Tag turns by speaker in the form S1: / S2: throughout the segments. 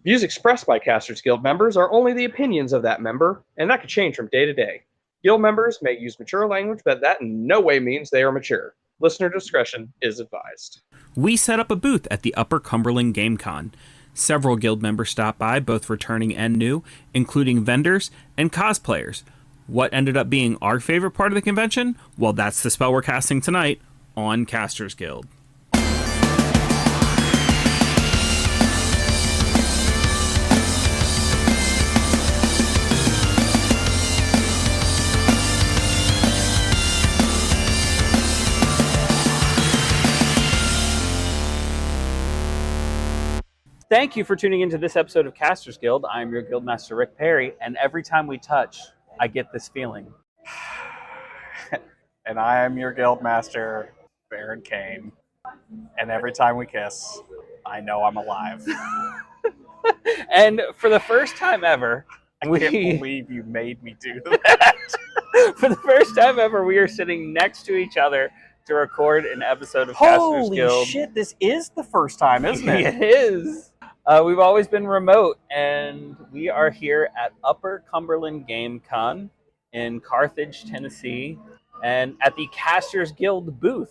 S1: Views expressed by Casters Guild members are only the opinions of that member, and that could change from day to day. Guild members may use mature language, but that in no way means they are mature. Listener discretion is advised.
S2: We set up a booth at the Upper Cumberland Game Con. Several guild members stopped by, both returning and new, including vendors and cosplayers. What ended up being our favorite part of the convention? Well, that's the spell we're casting tonight on Casters Guild.
S3: Thank you for tuning into this episode of Casters Guild. I'm your Guildmaster Rick Perry, and every time we touch, I get this feeling.
S4: And I am your Guildmaster, Baron Kane. And every time we kiss, I know I'm alive.
S3: And for the first time ever,
S4: I can't believe you made me do that.
S3: For the first time ever, we are sitting next to each other to record an episode of Casters Guild.
S4: Holy shit, this is the first time, isn't it?
S3: It is. We've always been remote, and we are here at Upper Cumberland Game Con in Carthage, Tennessee, and at the Casters Guild booth.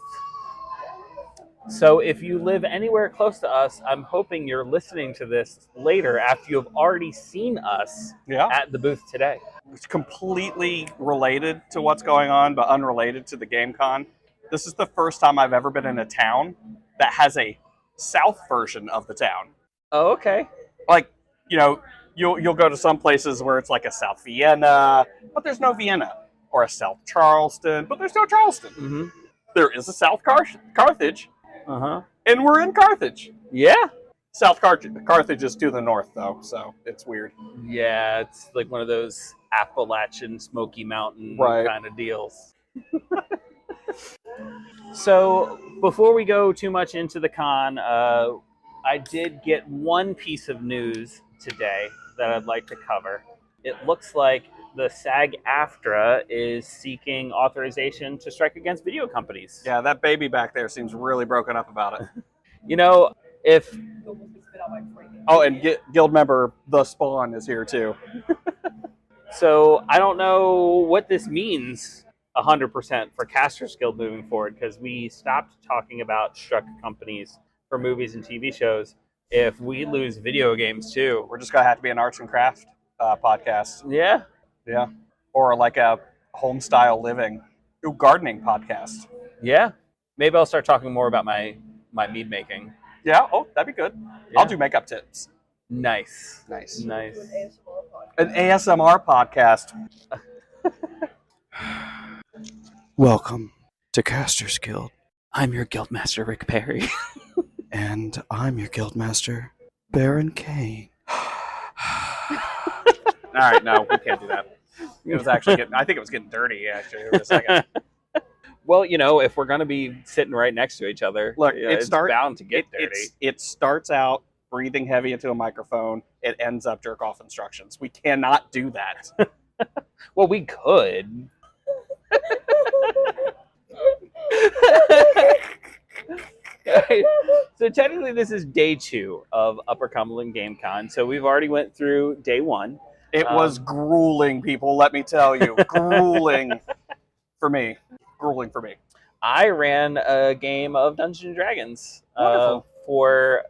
S3: So if you live anywhere close to us, I'm hoping you're listening to this later after you have already seen us at the booth today.
S4: It's completely related to what's going on, but unrelated to the Game Con. This is the first time I've ever been in a town that has a South version of the town.
S3: Oh, okay.
S4: Like, you know, you'll go to some places where it's like a South Vienna, but there's no Vienna. Or a South Charleston, but there's no Charleston.
S3: Mm-hmm.
S4: There is a South Carthage,
S3: and
S4: we're in Carthage.
S3: Yeah.
S4: South Carthage is to the north, though, so it's weird.
S3: Yeah, it's like one of those Appalachian Smoky Mountain kind of deals. So before we go too much into the con, I did get one piece of news today that I'd like to cover. It looks like the SAG-AFTRA is seeking authorization to strike against video companies.
S4: Yeah, that baby back there seems really broken up about it.
S3: You know, if...
S4: Oh, and guild member The Spawn is here, too.
S3: So I don't know what this means 100% for Casters Guild moving forward, because we stopped talking about struck companies for movies and TV shows. If we lose video games too,
S4: we're just gonna have to be an arts and craft podcast.
S3: Yeah,
S4: or like a home style living, gardening podcast.
S3: Yeah, maybe I'll start talking more about my mead making.
S4: Yeah, that'd be good. Yeah. I'll do makeup tips.
S3: Nice.
S4: An ASMR podcast.
S5: Welcome to Casters Guild.
S3: I'm your Guildmaster Rick Perry.
S5: And I'm your Guildmaster, Baron Kane.
S4: All right, no, we can't do that. It was actually I think it was getting dirty, actually, for a second.
S3: Well, you know, if we're going to be sitting right next to each other,
S4: look,
S3: it's bound to get dirty.
S4: It starts out breathing heavy into a microphone. It ends up jerk-off instructions. We cannot do that.
S3: Well, we could. So technically this is day 2 of Upper Cumberland Game Con. So we've already went through day 1.
S4: It was grueling, people, let me tell you. Grueling for me.
S3: I ran a game of Dungeons and Dragons
S4: Wonderful.
S3: For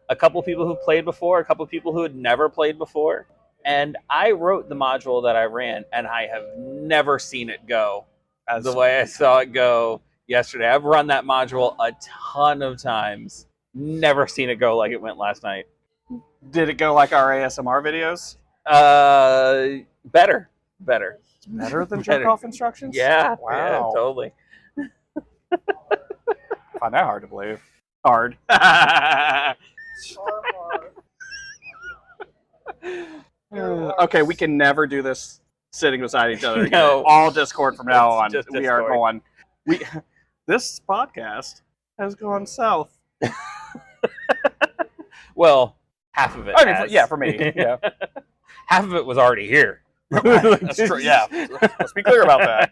S3: a couple people who played before, a couple people who had never played before. And I wrote the module that I ran, and I have never seen it go as the way I saw it go yesterday. I've run that module a ton of times. Never seen it go like it went last night.
S4: Did it go like our ASMR videos?
S3: Better.
S4: Better than jerk-off instructions?
S3: Yeah.
S4: Wow.
S3: Yeah, totally.
S4: I find that hard to believe. Hard. Okay, we can never do this sitting beside each other again.
S3: No.
S4: All Discord from now on.
S3: Just
S4: We are going. This podcast has gone south.
S3: Well, half of it.
S4: I mean, yeah, for me. Yeah.
S3: Half of it was already here.
S4: That's true. Yeah. Let's be clear about that.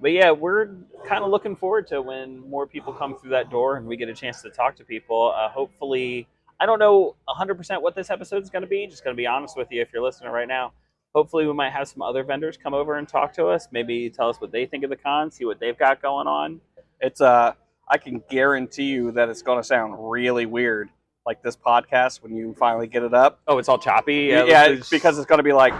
S3: But yeah, we're kind of looking forward to when more people come through that door and we get a chance to talk to people. Hopefully, I don't know 100% what this episode is going to be. Just going to be honest with you if you're listening right now. Hopefully we might have some other vendors come over and talk to us. Maybe tell us what they think of the con, see what they've got going on.
S4: It's I can guarantee you that it's going to sound really weird, like this podcast when you finally get it up.
S3: Oh, it's all choppy?
S4: Yeah, it's because it's going to be like,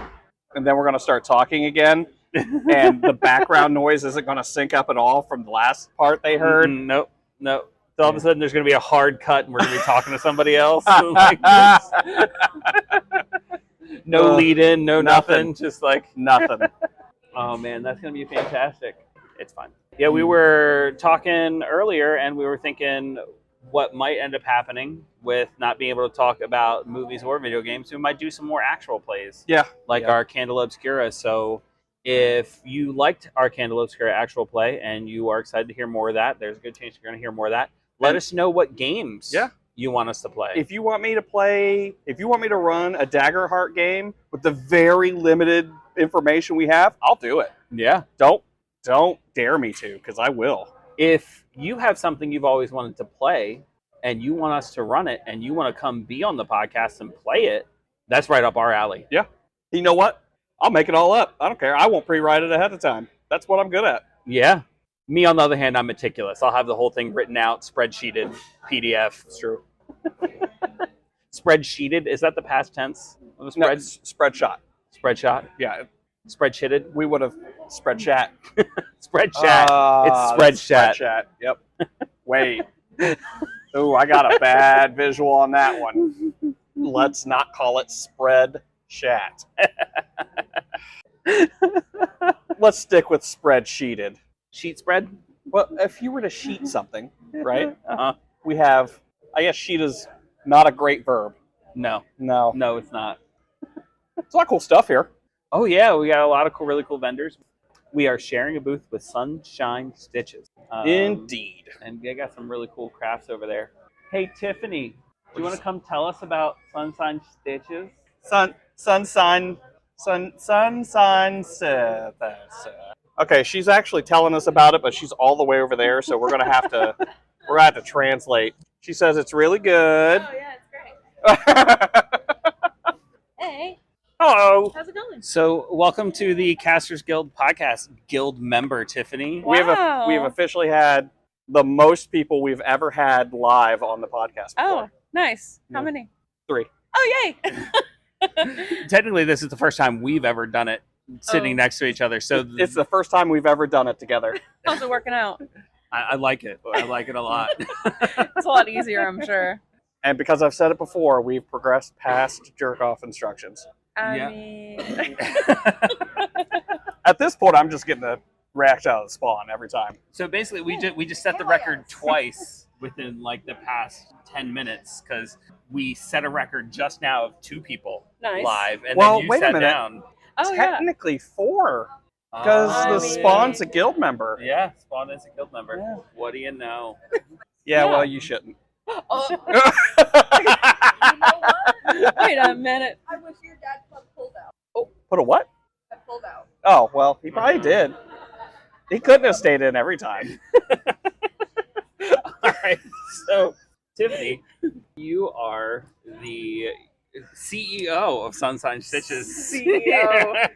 S4: and then we're going to start talking again, and the background noise isn't going to sync up at all from the last part they heard.
S3: Nope. So all of a sudden there's going to be a hard cut and we're going to be talking to somebody else. No lead in, no nothing. Just like
S4: nothing.
S3: Oh man, that's going to be fantastic. It's fun. Yeah, we were talking earlier and we were thinking what might end up happening with not being able to talk about movies or video games. We might do some more actual plays.
S4: Yeah.
S3: Like our Candle Obscura. So if you liked our Candle Obscura actual play and you are excited to hear more of that, there's a good chance you're going to hear more of that. Let us know what games you want us to play.
S4: If you want me to run a Daggerheart game with the very limited information we have, I'll do it.
S3: Yeah.
S4: Don't dare me to, because I will.
S3: If you have something you've always wanted to play and you want us to run it and you want to come be on the podcast and play it, that's right up our alley.
S4: Yeah. You know what? I'll make it all up. I don't care. I won't pre-write it ahead of time. That's what I'm good at.
S3: Yeah. Me, on the other hand, I'm meticulous. I'll have the whole thing written out, spreadsheeted, PDF.
S4: It's true.
S3: Spreadsheeted? Is that the past tense of a spread?
S4: No, spreadshot.
S3: Spreadshot?
S4: Yeah.
S3: Spreadsheeted?
S4: We would have spreadchat.
S3: Spreadchat. It's spreadshat.
S4: Spreadshat. Yep. Wait. Ooh, I got a bad visual on that one. Let's not call it spread chat. Let's stick with spreadsheeted.
S3: Sheet spread?
S4: Well, if you were to sheet something, right?
S3: Uh-huh.
S4: We have, I guess sheet is not a great verb.
S3: No, it's not.
S4: It's a lot of cool stuff here.
S3: Oh yeah, we got a lot of cool, really cool vendors. We are sharing a booth with Sunshine Stitches.
S4: Indeed.
S3: And they got some really cool crafts over there. Hey, Tiffany, do you want to come tell us about Sunshine Stitches?
S4: Sunshine. Okay, she's actually telling us about it, but she's all the way over there, so we're gonna have to translate. She says it's really good.
S6: Oh yeah, it's great. Hey.
S3: Hello.
S6: How's it going?
S3: So, welcome to the Casters Guild podcast. Guild member Tiffany.
S6: Wow.
S4: We have officially had the most people we've ever had live on the podcast before.
S6: Oh, nice. How
S4: Yeah.
S6: many?
S4: 3.
S6: Oh, yay.
S3: Technically, this is the first time we've ever done it sitting next to each other. So
S4: It's the first time we've ever done it together.
S6: How's it working out?
S3: I like it. I like it a lot.
S6: It's a lot easier, I'm sure.
S4: And because I've said it before, we've progressed past jerk-off instructions.
S6: I mean,
S4: At this point, I'm just getting a react out of the spawn every time.
S3: So basically, we just set the record twice within like the past 10 minutes because we set a record just now of 2 people
S6: Nice.
S3: live, and
S4: Well,
S3: then you
S4: wait a
S3: sat
S4: minute.
S3: down.
S6: oh yeah.
S4: Technically 4, because
S6: I
S4: the
S6: mean-
S4: spawn's a guild member.
S3: Yeah, Spawn is a guild member.
S4: Yeah.
S3: What do you know?
S4: Yeah,
S6: Yeah.
S4: well, you shouldn't.
S6: Oh,
S7: You know what?
S6: wait a minute.
S7: I wish your dad club pulled out.
S4: Put a what?
S7: I pulled out.
S4: Oh, well, he probably did. He couldn't have stayed in every time.
S3: All right. So, Tiffany, you are the CEO of Sunshine Stitches.
S6: CEO.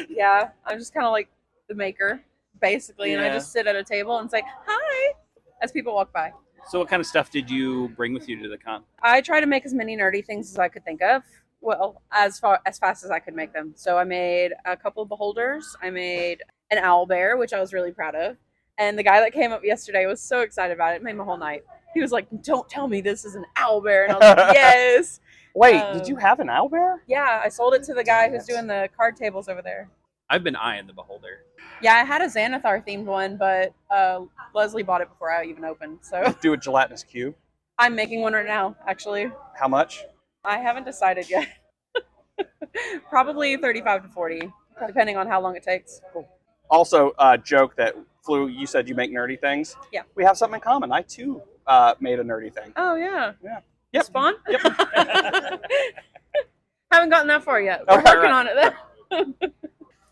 S6: Yeah, I'm just kind of like the maker, basically, and I
S3: Yeah.
S6: just sit at a table and say hi as people walk by.
S3: So, what kind of stuff did you bring with you to the con?
S6: I try to make as many nerdy things as I could think of. Well, as fast as I could make them. So I made a couple of beholders. I made an owl bear, which I was really proud of. And the guy that came up yesterday was so excited about it. It made my whole night. He was like, "Don't tell me this is an owl bear." And I was like, "Yes."
S4: Wait, did you have an owlbear?
S6: Yeah, I sold it to the guy who's doing the card tables over there.
S3: I've been eyeing the beholder.
S6: Yeah, I had a Xanathar themed one, but Leslie bought it before I even opened. So
S4: Do a gelatinous cube.
S6: I'm making one right now, actually.
S4: How much?
S6: I haven't decided yet. Probably 35 to 40, depending on how long it takes.
S4: Also, joke that Flu, you said you make nerdy things.
S6: Yeah.
S4: We have something in common. I too made a nerdy thing.
S6: Oh, yeah.
S4: Yeah.
S6: Yep. Spawn?
S4: Yep.
S6: Haven't gotten that far yet.
S4: Oh,
S6: We're working
S4: right.
S6: on it.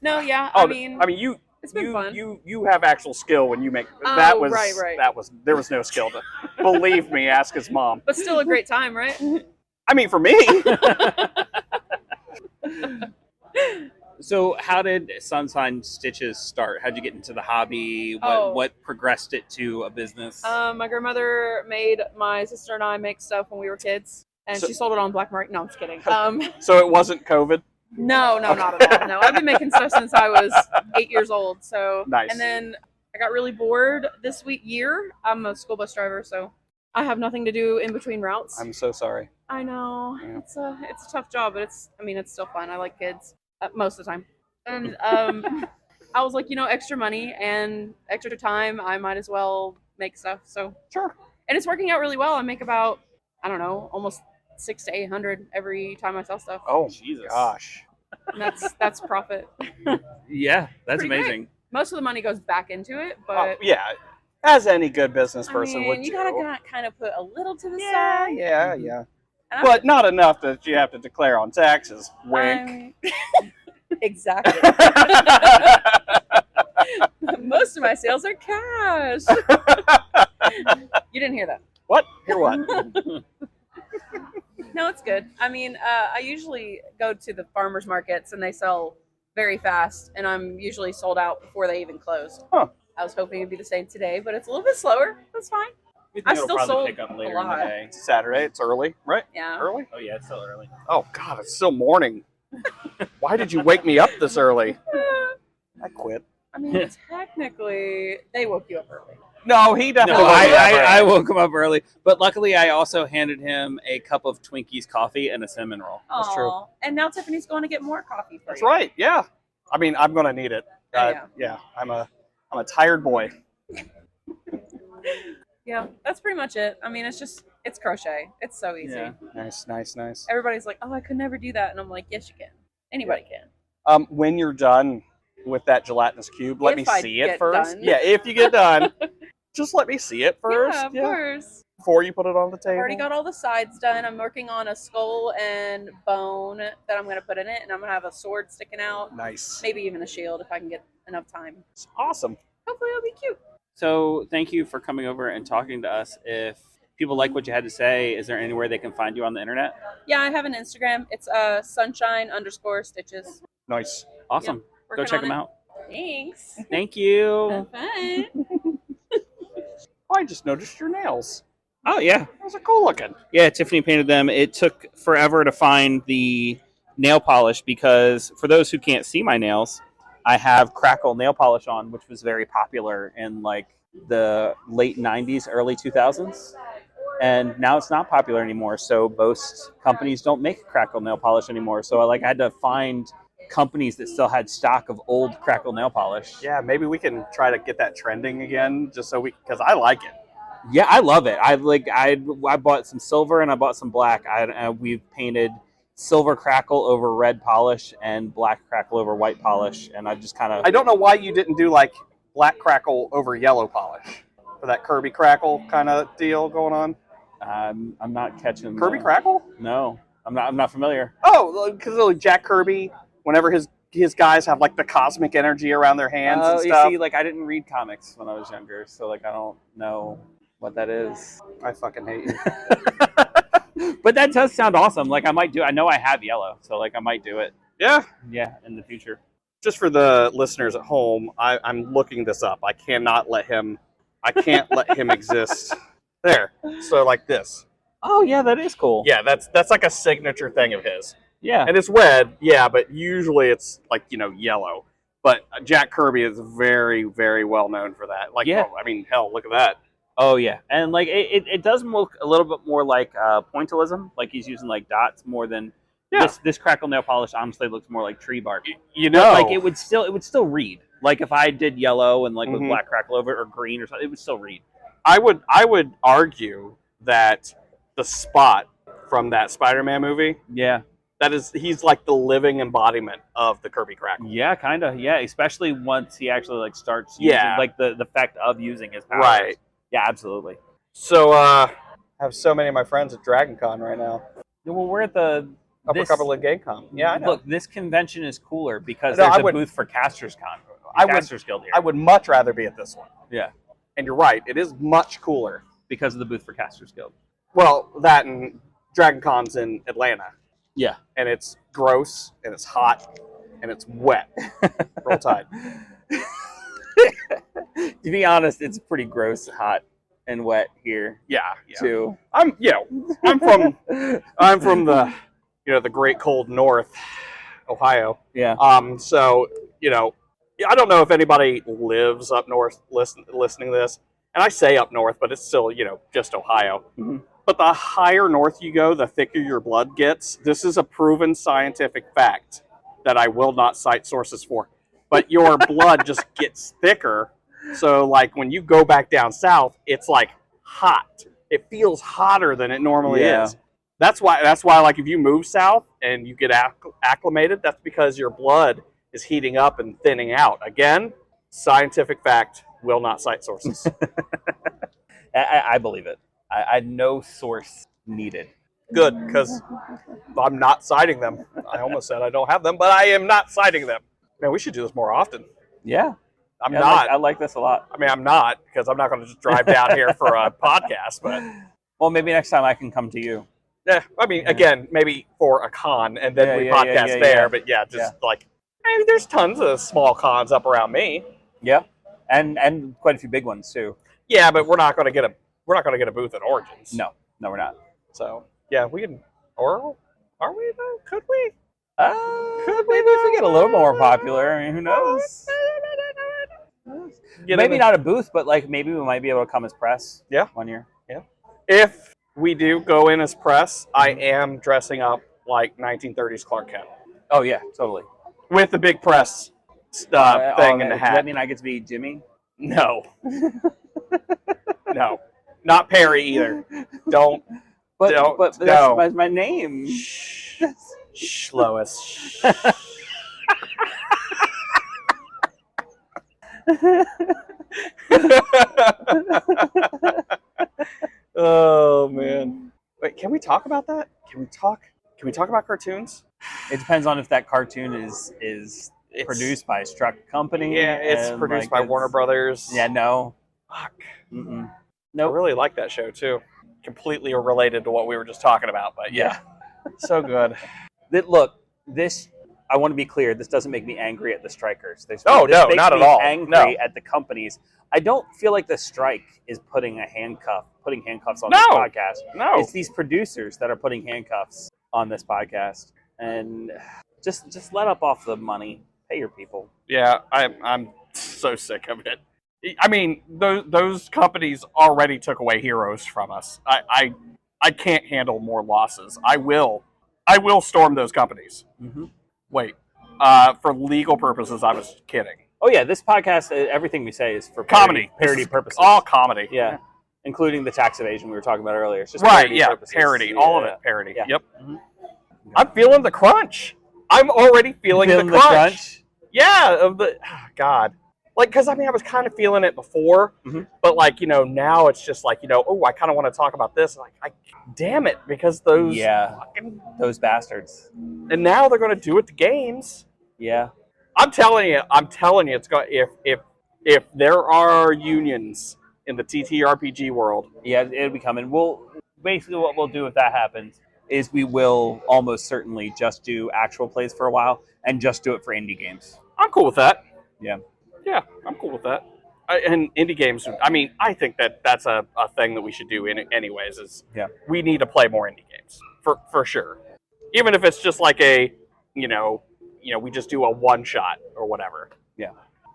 S6: No, yeah.
S4: Oh,
S6: I mean,
S4: you
S6: It's been fun.
S4: You have actual skill when you make
S6: Oh,
S4: that was
S6: right.
S4: there was no skill to believe me. Ask his mom.
S6: But still a great time, right?
S4: I mean, for me,
S3: So how did Sunshine Stitches start? How'd you get into the hobby?
S6: Oh.
S3: What progressed it to a business?
S6: My grandmother made my sister and I make stuff when we were kids, and
S4: So-
S6: she sold it on black market. No, I'm just kidding.
S4: so it wasn't COVID.
S6: No, not at all. No, I've been making stuff since I was 8 years old. So
S4: Nice.
S6: And then I got really bored this year. I'm a school bus driver, so I have nothing to do in between routes.
S4: I'm so sorry.
S6: I know
S4: Yeah.
S6: it's a tough job, but it's still fun. I like kids most of the time, and I was like, extra money and extra time, I might as well make stuff. So
S4: Sure.
S6: and it's working out really well. I make about, I don't know, almost 600 to 800 every time I sell stuff.
S4: Oh,
S3: Jesus.
S4: gosh.
S6: And that's profit.
S3: Yeah, that's
S6: Pretty great.
S3: amazing.
S6: Most of the money goes back into it, but
S4: Yeah, as any good business
S6: I
S4: person
S6: mean,
S4: would
S6: you
S4: do.
S6: gotta kind of put a little to the
S4: Yeah,
S6: side.
S4: yeah.
S6: And
S4: But not enough that you have to declare on taxes. Wink.
S6: Exactly. Most of my sales are cash. You didn't hear that.
S4: What? Hear what?
S6: No, it's good. I mean, I usually go to the farmers markets and they sell very fast, and I'm usually sold out before they even close.
S4: Huh.
S6: I was hoping it'd be the same today, but it's a little bit slower. That's fine.
S3: We think
S6: I
S3: it'll
S6: still
S3: probably
S6: sold
S3: pick up
S6: a
S3: later in the
S6: lot.
S3: day.
S4: It's Saturday. It's early, right?
S6: Yeah.
S4: Early?
S3: Oh yeah, it's still early.
S4: Oh, God, it's still morning. Why did you wake me up this early? I quit.
S6: I mean, technically, they woke you up early.
S4: No, he definitely.
S3: No,
S4: wasn't that
S3: I
S4: early.
S3: woke him up early, but luckily I also handed him a cup of Twinkies coffee and a cinnamon roll.
S4: That's true.
S6: Aw. And now Tiffany's going to get more coffee for
S4: That's
S6: you.
S4: right. Yeah. I mean, I'm gonna need it.
S6: Oh, yeah.
S4: Yeah. I'm a tired boy.
S6: Yeah, that's pretty much it. I mean, it's crochet. It's so easy.
S3: Yeah.
S4: Nice.
S6: Everybody's like, oh, I could never do that. And I'm like, yes, you can. Anybody can.
S4: When you're done with that gelatinous cube, let
S6: If
S4: me
S6: I
S4: see it
S6: get
S4: first.
S6: done.
S4: Yeah, if you get done, just let me see it first.
S6: Yeah, of course.
S4: Before you put it on the
S6: I've
S4: table.
S6: already got all the sides done. I'm working on a skull and bone that I'm going to put in it. And I'm going to have a sword sticking out.
S4: Nice.
S6: Maybe even a shield if I can get enough time.
S4: It's awesome.
S6: Hopefully it'll be cute.
S3: So thank you for coming over and talking to us. If people like what you had to say, is there anywhere they can find you on the internet?
S6: Yeah, I have an Instagram. It's sunshine_stitches.
S4: Nice.
S3: Awesome. Go
S6: Working
S3: check
S6: on
S3: them
S6: it.
S3: out.
S6: Thanks.
S3: Thank you.
S6: Have fun.
S4: I just noticed your nails.
S3: Oh yeah.
S4: Those are cool looking.
S3: Yeah, Tiffany painted them. It took forever to find the nail polish because for those who can't see my nails, I have crackle nail polish on, which was very popular in like the late 90s, early 2000s. And now it's not popular anymore. So most companies don't make crackle nail polish anymore. So I had to find companies that still had stock of old crackle nail polish.
S4: Yeah, maybe we can try to get that trending again, just so because I like it.
S3: Yeah, I love it. I bought some silver and I bought some black. We've painted silver crackle over red polish and black crackle over white polish, and I just kind of
S4: I don't know why you didn't do like black crackle over yellow polish for that Kirby crackle kind of deal going on.
S3: I'm not catching
S4: Kirby
S3: the-
S4: crackle?
S3: No, I'm not familiar.
S4: Oh, because like Jack Kirby, whenever his guys have like the cosmic energy around their hands and
S3: You
S4: stuff.
S3: see, I didn't read comics when I was younger, so I don't know what that is.
S4: I fucking hate you.
S3: But that does sound awesome. I might do. I know I have yellow, so I might do it.
S4: Yeah.
S3: Yeah, in the future.
S4: Just for the listeners at home, I'm looking this up. I can't let him exist. There. So like this.
S3: Oh yeah, that is cool.
S4: Yeah, that's like a signature thing of his.
S3: Yeah.
S4: And it's red, yeah, but usually it's yellow. But Jack Kirby is very, very well known for that.
S3: Yeah.
S4: I mean, hell, look at that.
S3: Oh yeah, and it does look a little bit more like pointillism, like he's using dots more than this crackle nail polish. Honestly, looks more like tree bark.
S4: But,
S3: it would still read. Like if I did yellow and with
S4: Mhm.
S3: black crackle over it or green or something, it would still read.
S4: I would argue that the Spot from that Spider-Man movie,
S3: Yeah,
S4: he's like the living embodiment of the Kirby crackle.
S3: yeah, kind of. Yeah, especially once he actually starts
S4: Yeah.
S3: using the effect of using his powers.
S4: Right.
S3: Yeah, absolutely.
S4: So I have so many of my friends at Dragon Con right now.
S3: Well, we're at the
S4: Upper Cumberland Game Con. Yeah, I know.
S3: Look, this convention is cooler because
S4: No, I
S3: there's a
S4: wouldn't-
S3: booth for Casters Con. Casters Guild here.
S4: I would much rather be at this one.
S3: Yeah.
S4: And you're right, it is much cooler.
S3: Because of the booth for Casters Guild.
S4: Well, that and Dragon Con's in Atlanta.
S3: Yeah.
S4: And it's gross, and it's hot, and it's wet. Roll Tide.
S3: To be honest, it's pretty gross, hot, and wet here
S4: Yeah.
S3: too.
S4: I'm from the the great cold north, Ohio.
S3: Yeah.
S4: So I don't know if anybody lives up north listening to this, and I say up north, but it's still just Ohio.
S3: Mm-hmm.
S4: But the higher north you go, the thicker your blood gets. This is a proven scientific fact that I will not cite sources for. But your blood just gets thicker. So, like, when you go back down south, it's, like, hot. It feels hotter than it normally is. That's why, like, if you move south and you get acclimated, that's because your blood is heating up and thinning out. Again, scientific fact, will not cite sources.
S3: I believe it. I no source needed.
S4: Good, because I'm not citing them. I almost said I don't have them, but I am not citing them. Man, we should do this more often.
S3: Yeah.
S4: I'm not.
S3: I like this a lot.
S4: I mean, I'm not, because I'm not going to just drive down here for a podcast, but...
S3: Well, maybe next time I can come to you.
S4: Yeah, I mean, again, maybe for a con, and then we podcast there, but there's tons of small cons up around me.
S3: Yeah, and quite a few big ones, too.
S4: Yeah, but we're not going to get a booth at Origins.
S3: No, we're not.
S4: So, yeah, we can... Or are we, though? Could we?
S3: Maybe if we get a little more popular. I mean, who knows? Maybe not a booth, but like maybe we might be able to come as press.
S4: Yeah.
S3: 1 year.
S4: Yeah. If we do go in as press, I am dressing up like 1930s Clark Kent.
S3: Oh yeah, totally.
S4: With the big press thing in the hat.
S3: Does that mean I get to be Jimmy?
S4: No. No. Not Perry either. Don't.
S3: But that's my name.
S4: Shh, Lois. Oh man! Wait, can we talk about that? Can we talk about cartoons?
S3: It depends on if that cartoon is produced by a truck company.
S4: Yeah, it's produced by Warner Brothers.
S3: Yeah, no.
S4: Fuck.
S3: Mm-mm.
S4: I
S3: Nope.
S4: really like that show too. Completely related to what we were just talking about, but yeah. So good.
S3: Look, this. I want to be clear. This doesn't make me angry at the strikers.
S4: No, not at all.
S3: Angry at the companies. I don't feel like the strike is putting handcuffs on this podcast.
S4: No,
S3: it's these producers that are putting handcuffs on this podcast, and just let up off the money. Pay your people.
S4: Yeah, I'm so sick of it. I mean, those companies already took away heroes from us. I can't handle more losses. I will storm those companies.
S3: Mm-hmm.
S4: Wait, for legal purposes, I was kidding.
S3: Oh yeah, this podcast, everything we say is for
S4: comedy
S3: purposes.
S4: All comedy.
S3: Yeah, including the tax evasion we were talking about earlier. It's just
S4: purposes. Parody. Yeah. All of it parody. Yeah. Yep. Mm-hmm. I'm feeling the crunch. I'm already feeling the crunch. Yeah, God. Like, because I mean, I was kind of feeling it before, but like, now it's just like, oh, I kind of want to talk about this. Like, damn it, because those
S3: those bastards.
S4: And now they're going to do it to games.
S3: Yeah.
S4: I'm telling you, it's going. If there are unions in the TTRPG world,
S3: yeah, it'll be coming. Basically what we'll do if that happens is we will almost certainly just do actual plays for a while and just do it for indie games.
S4: I'm cool with that.
S3: Yeah.
S4: Yeah, I'm cool with that. And indie games, I mean, I think that's a thing that we should do anyways. We need to play more indie games for sure. Even if it's just like a, we just do a one shot or whatever.
S3: Yeah.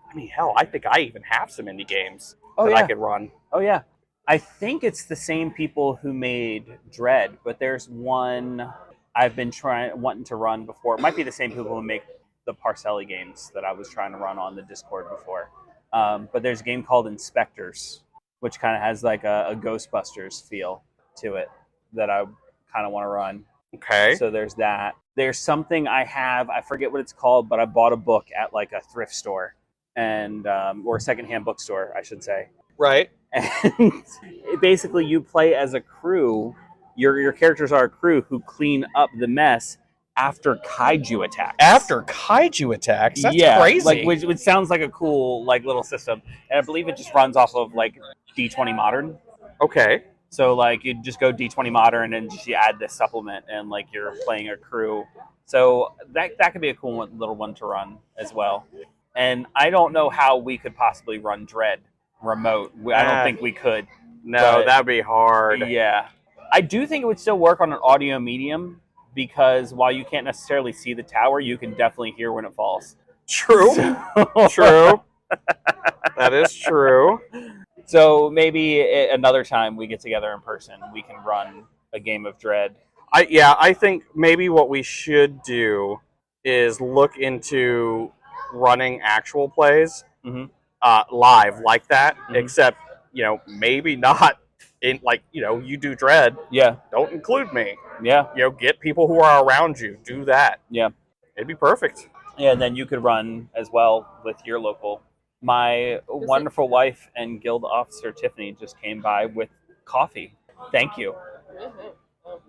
S4: I mean, hell, I think I even have some indie games that I could run.
S3: Oh yeah. I think it's the same people who made Dread, but there's one I've been wanting to run before. It might be the same people who make the Parcelli games that I was trying to run on the Discord before. But there's a game called Inspectors, which kind of has like a Ghostbusters feel to it that I kind of want to run.
S4: Okay.
S3: So there's that. There's something I forget what it's called, but I bought a book at like a thrift store and or a secondhand bookstore, I should say.
S4: Right.
S3: And basically you play as a crew. Your characters are a crew who clean up the mess after kaiju attacks.
S4: After kaiju attacks? That's crazy.
S3: Like which sounds like a cool like little system, and I believe it just runs off of like D20 Modern.
S4: Okay.
S3: So like you just go D20 Modern and just you add this supplement, and like you're playing a crew. So that could be a cool little one to run as well. And I don't know how we could possibly run Dread remote. I don't think we could.
S4: No, that'd be hard.
S3: Yeah. I do think it would still work on an audio medium, because while you can't necessarily see the tower, you can definitely hear when it falls.
S4: True. True. That is true.
S3: So maybe another time we get together in person, we can run a game of Dread.
S4: I think maybe what we should do is look into running actual plays live like that, except, maybe not in you do Dread.
S3: Yeah.
S4: Don't include me.
S3: Yeah.
S4: Get people who are around you. Do that.
S3: Yeah.
S4: It'd be perfect.
S3: Yeah, and then you could run as well with your local. My wonderful wife and guild officer Tiffany just came by with coffee. Thank you.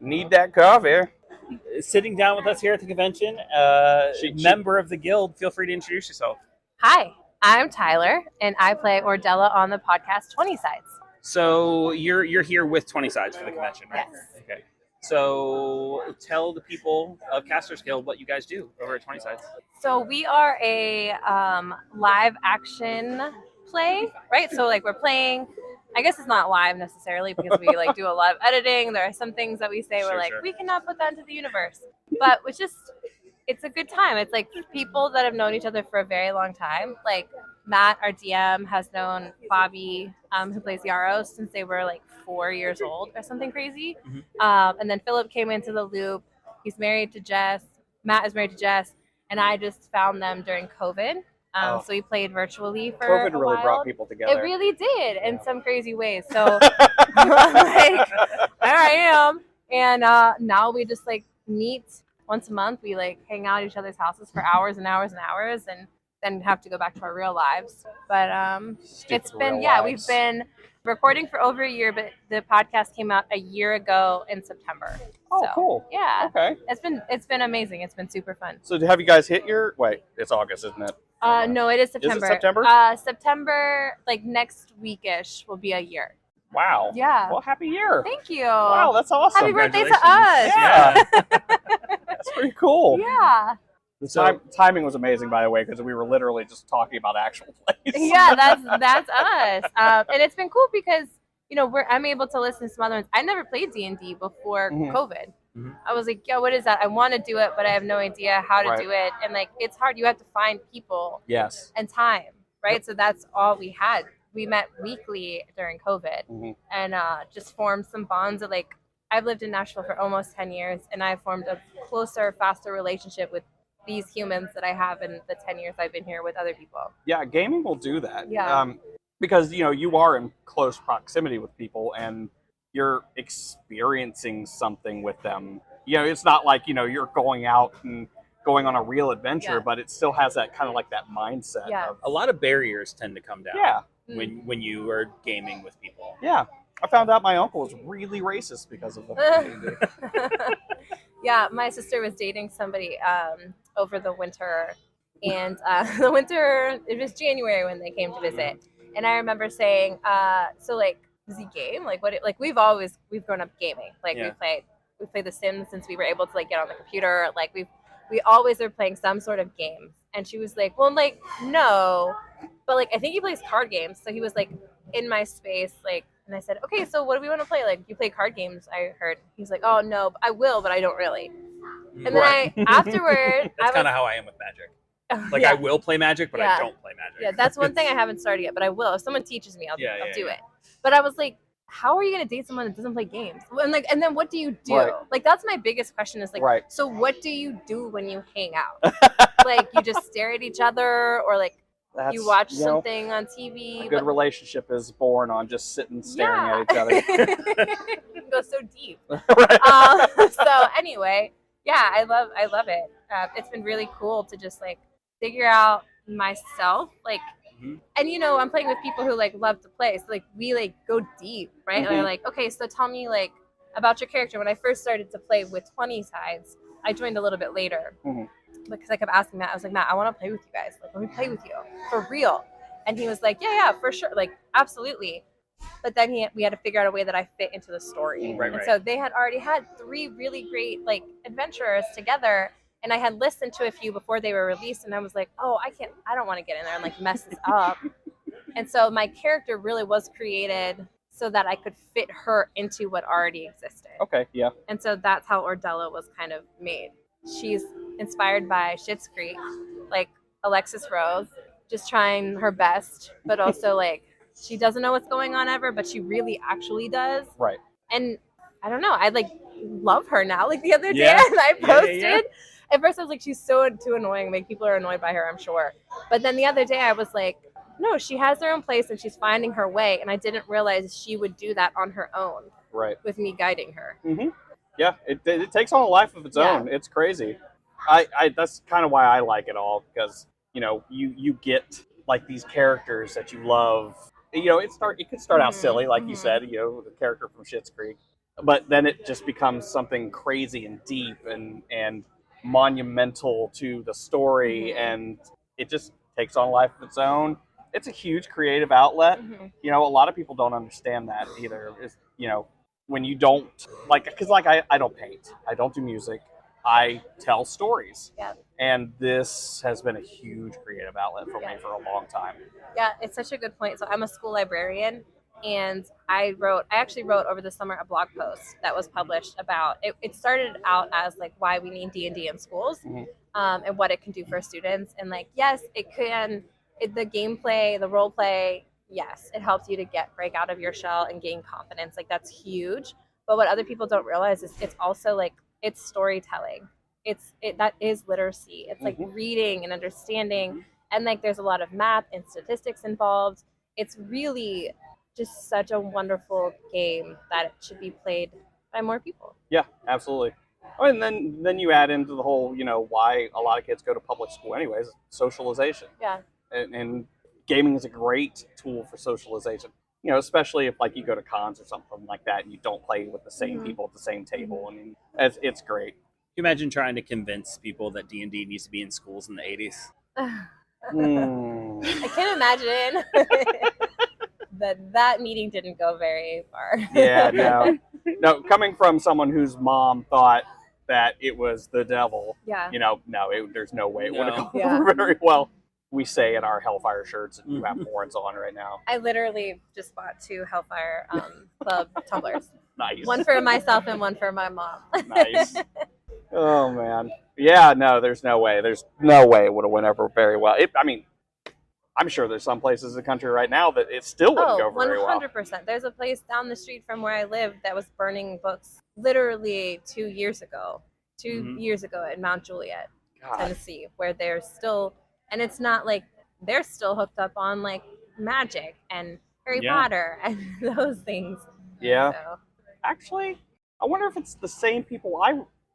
S4: Need that coffee.
S3: Sitting down with us here at the convention, member of the guild, feel free to introduce yourself.
S8: Hi, I'm Tyler, and I play Ordella on the podcast 20 Sides.
S3: So you're here with 20 Sides for the convention, right?
S8: Yes.
S3: Okay. So tell the people of Casters Guild what you guys do over at 20 Sides.
S8: So we are a live action play, right? So like we're playing, I guess it's not live necessarily because we like do a lot of editing. There are some things that we say we're like, we cannot put that into the universe. But it's a good time. It's like people that have known each other for a very long time. Like Matt, our DM, has known Bobby, who plays Yaros, since they were like 4 years old or something crazy. And then Philip came into the loop. He's married to Jess. Matt is married to Jess. And I just found them during COVID. So we played virtually for
S4: COVID
S8: a
S4: really
S8: while.
S4: brought people together.
S8: It really did in some crazy ways. So like, there I am. And now we just like meet once a month. We like hang out at each other's houses for hours and hours and hours, and then have to go back to our real lives. But it's been, we've been recording for over a year, but the podcast came out a year ago in September.
S4: Oh,
S8: So,
S4: cool.
S8: Yeah.
S4: Okay.
S8: It's been amazing. It's been super fun.
S4: So have you guys hit your... Wait, it's August, isn't it?
S8: No, it is September.
S4: Is it September?
S8: September, like next weekish, will be a year.
S4: Wow.
S8: Yeah.
S4: Well, happy year.
S8: Thank you.
S4: Wow, that's awesome.
S8: Happy birthday to us.
S4: Yeah. That's pretty cool.
S8: Yeah.
S4: The timing was amazing, by the way, because we were literally just talking about actual plays.
S8: Yeah, that's us. And it's been cool because, I'm able to listen to some other ones. I never played D&D before COVID. I was like, what is that? I want to do it, but I have no idea how to do it. And like, it's hard. You have to find people and time, right? So that's all we had. We met weekly during COVID and just formed some bonds of like, I've lived in Nashville for almost 10 years, and I've formed a closer, faster relationship with these humans that I have in the 10 years I've been here with other people.
S4: Yeah, gaming will do that.
S8: Yeah.
S4: Because, you are in close proximity with people, and you're experiencing something with them. It's not like, you're going out and going on a real adventure, but it still has that kind of like that mindset.
S8: Yeah.
S4: Of,
S3: A lot of barriers tend to come down.
S4: Yeah.
S3: When you are gaming with people.
S4: Yeah. I found out my uncle was really racist because of the
S8: Yeah, my sister was dating somebody over the winter, and it was January when they came to visit, and I remember saying, so like, does he game? Like we've grown up gaming. Like we played The Sims since we were able to like get on the computer. Like we always are playing some sort of game. And she was like, well, like, no, but like, I think he plays card games. So he was like in my space, like, and I said, okay, so what do we want to play? Like, you play card games, I heard. He's like, oh no, I will, but I don't really. And then afterward,
S3: that's kind of how I am with Magic. Like,
S8: yeah.
S3: I will play Magic, but I don't play Magic.
S8: Yeah, that's one thing I haven't started yet, but I will. If someone teaches me, I'll do it. But I was like, how are you going to date someone that doesn't play games? And then what do you do?
S4: Right.
S8: Like, that's my biggest question is like, so what do you do when you hang out? Like, you just stare at each other, or like you watch something on TV?
S4: A good relationship is born on just sitting staring at each other.
S8: It goes so deep.
S4: Right.
S8: So anyway, yeah, I love it. It's been really cool to just like figure out myself, like, and I'm playing with people who like love to play, so like we like go deep, right? And they're like, okay, so tell me like about your character. When I first started to play with 20 Sides, I joined a little bit later
S4: Mhm.
S8: because I kept asking Matt. I was like, Matt, I want to play with you guys. Like, let me play with you for real. And he was like, yeah, for sure. Like, absolutely. But then we had to figure out a way that I fit into the story.
S2: Right,
S8: and
S2: right.
S8: so they had already had 3 really great like adventures together. And I had listened to a few before they were released, and I was like, oh, I don't want to get in there and like mess this up. And so my character really was created so that I could fit her into what already existed.
S4: Okay, yeah.
S8: And so that's how Ordella was kind of made. She's inspired by Schitt's Creek, like Alexis Rose, just trying her best, but also like she doesn't know what's going on ever, but she really actually does.
S4: Right.
S8: And I don't know, I like love her now. Like the other day
S2: Yeah.
S8: I posted.
S2: Yeah.
S8: At first I was like, she's so too annoying. Like people are annoyed by her, I'm sure. But then the other day I was like, no, she has her own place and she's finding her way. And I didn't realize she would do that on her own
S4: Right.
S8: with me guiding her.
S4: Mm-hmm. Yeah, it takes on a life of its
S8: Yeah.
S4: own. It's crazy. I that's kind of why I like it all, because you get like these characters that you love. It could start out silly, like you said, the character from Schitt's Creek, but then it just becomes something crazy and deep and monumental to the story, and it just takes on a life of its own. It's a huge creative outlet. A lot of people don't understand that either. When you don't because I don't paint, I don't do music, I tell stories.
S8: Yeah.
S4: And this has been a huge creative outlet for me for a long time.
S8: Yeah, it's such a good point. So I'm a school librarian, and I actually wrote over the summer a blog post that was published about it. It started out as like why we need D&D in schools, and what it can do for students. And like, yes, it can. The gameplay, the role play, yes, it helps you to break out of your shell and gain confidence. Like that's huge. But what other people don't realize is it's also like it's storytelling. That is literacy. It's like reading and understanding, and like there's a lot of math and statistics involved. It's really just such a wonderful game that it should be played by more people.
S4: Yeah, absolutely. Oh, and then you add into the whole, why a lot of kids go to public school anyways, socialization.
S8: Yeah.
S4: And gaming is a great tool for socialization. Especially if like you go to cons or something like that and you don't play with the same people at the same table. I mean, it's great.
S2: Can you imagine trying to convince people that D&D needs to be in schools in the 80s?
S8: I can't imagine that meeting didn't go very far.
S4: Yeah, no. Coming from someone whose mom thought that it was the devil,
S8: Yeah.
S4: There's no way it would have
S2: No.
S4: gone
S8: Yeah.
S4: over very well. We say in our Hellfire shirts, and you have horns on right now.
S8: I literally just bought 2 Hellfire Club tumblers.
S4: Nice.
S8: One for myself and one for my mom.
S4: Nice. Oh man. Yeah. No. There's no way. There's no way it would have went over very well. I'm sure there's some places in the country right now that it still wouldn't go very well.
S8: 100%. There's a place down the street from where I live that was burning books literally 2 years ago. 2 years ago in Mount Juliet,
S4: God.
S8: Tennessee, where they're still, and it's not like they're still hooked up on like magic and Harry Potter and those things.
S4: Yeah.
S8: So,
S4: Actually, I wonder if it's the same people.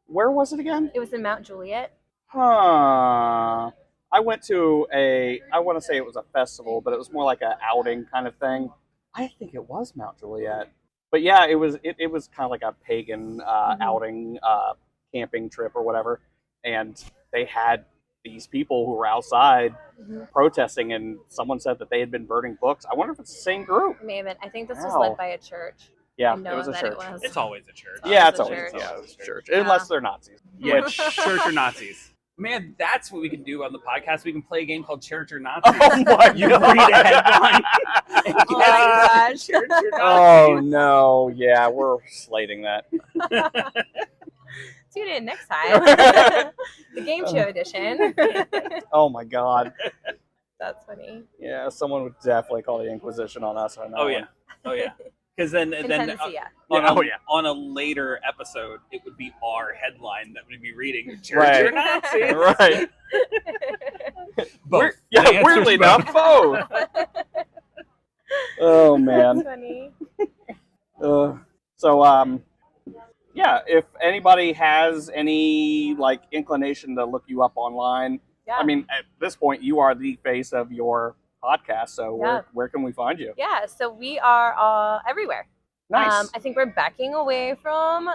S4: Where was it again?
S8: it was in Mount Juliet.
S4: Huh. I went to I want to say it was a festival, but it was more like an outing kind of thing. I think it was Mount Juliet. But yeah, it was kind of like a pagan outing, camping trip or whatever. And they had these people who were outside protesting, and someone said that they had been burning books. I wonder if it's the same group.
S8: Maybe. I think this was
S4: Wow.
S8: led by a church.
S4: Yeah,
S8: I
S4: it
S8: know
S4: was a
S8: that
S4: church.
S8: It was.
S2: It's always a church.
S4: Yeah,
S8: It's
S4: it's
S8: a
S4: always
S8: church.
S4: a church. Unless they're Nazis.
S2: Yeah, church or Nazis. Man, that's what we can do on the podcast. We can play a game called Church or Nazis.
S4: Oh my
S2: You
S4: God.
S2: read a headline. And
S8: Oh my gosh.
S2: Church or
S4: Oh
S2: Nazis.
S4: no, yeah, we're slating that.
S8: Tune in next time. The game show edition.
S4: Oh my God.
S8: That's funny.
S4: Yeah, someone would definitely call the Inquisition on us on that
S2: Oh
S4: one.
S2: yeah, oh yeah. Because then
S8: In
S2: then
S8: Tennessee, yeah.
S2: on a later episode, it would be our headline that we'd be reading. Church
S4: Right.
S2: or Nazis.
S4: Right.
S2: Both.
S4: Yeah,
S2: The answer's
S4: weirdly
S2: both.
S4: enough, both. Oh
S8: That's
S4: man.
S8: funny.
S4: Yeah, if anybody has any like inclination to look you up online,
S8: Yeah.
S4: I mean, at this point, you are the face of your podcast. So
S8: Yeah.
S4: where can we find you?
S8: Yeah, so we are everywhere.
S4: Nice.
S8: I think we're backing away from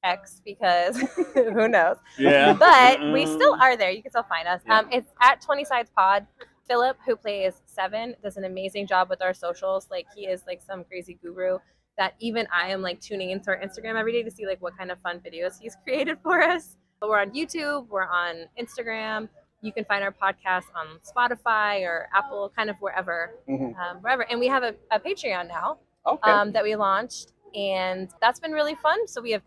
S8: X because who knows.
S3: Yeah.
S8: But we still are there. You can still find us.
S3: Yeah.
S8: It's at 20 Sides Pod. Philip, who plays Seven, does an amazing job with our socials. Like, he is like some crazy guru that even I am like tuning into our Instagram every day to see like what kind of fun videos he's created for us. But we're on YouTube, we're on Instagram. You can find our podcast on Spotify or Apple, kind of wherever. Wherever. And we have a Patreon now that we launched, and that's been really fun. So we have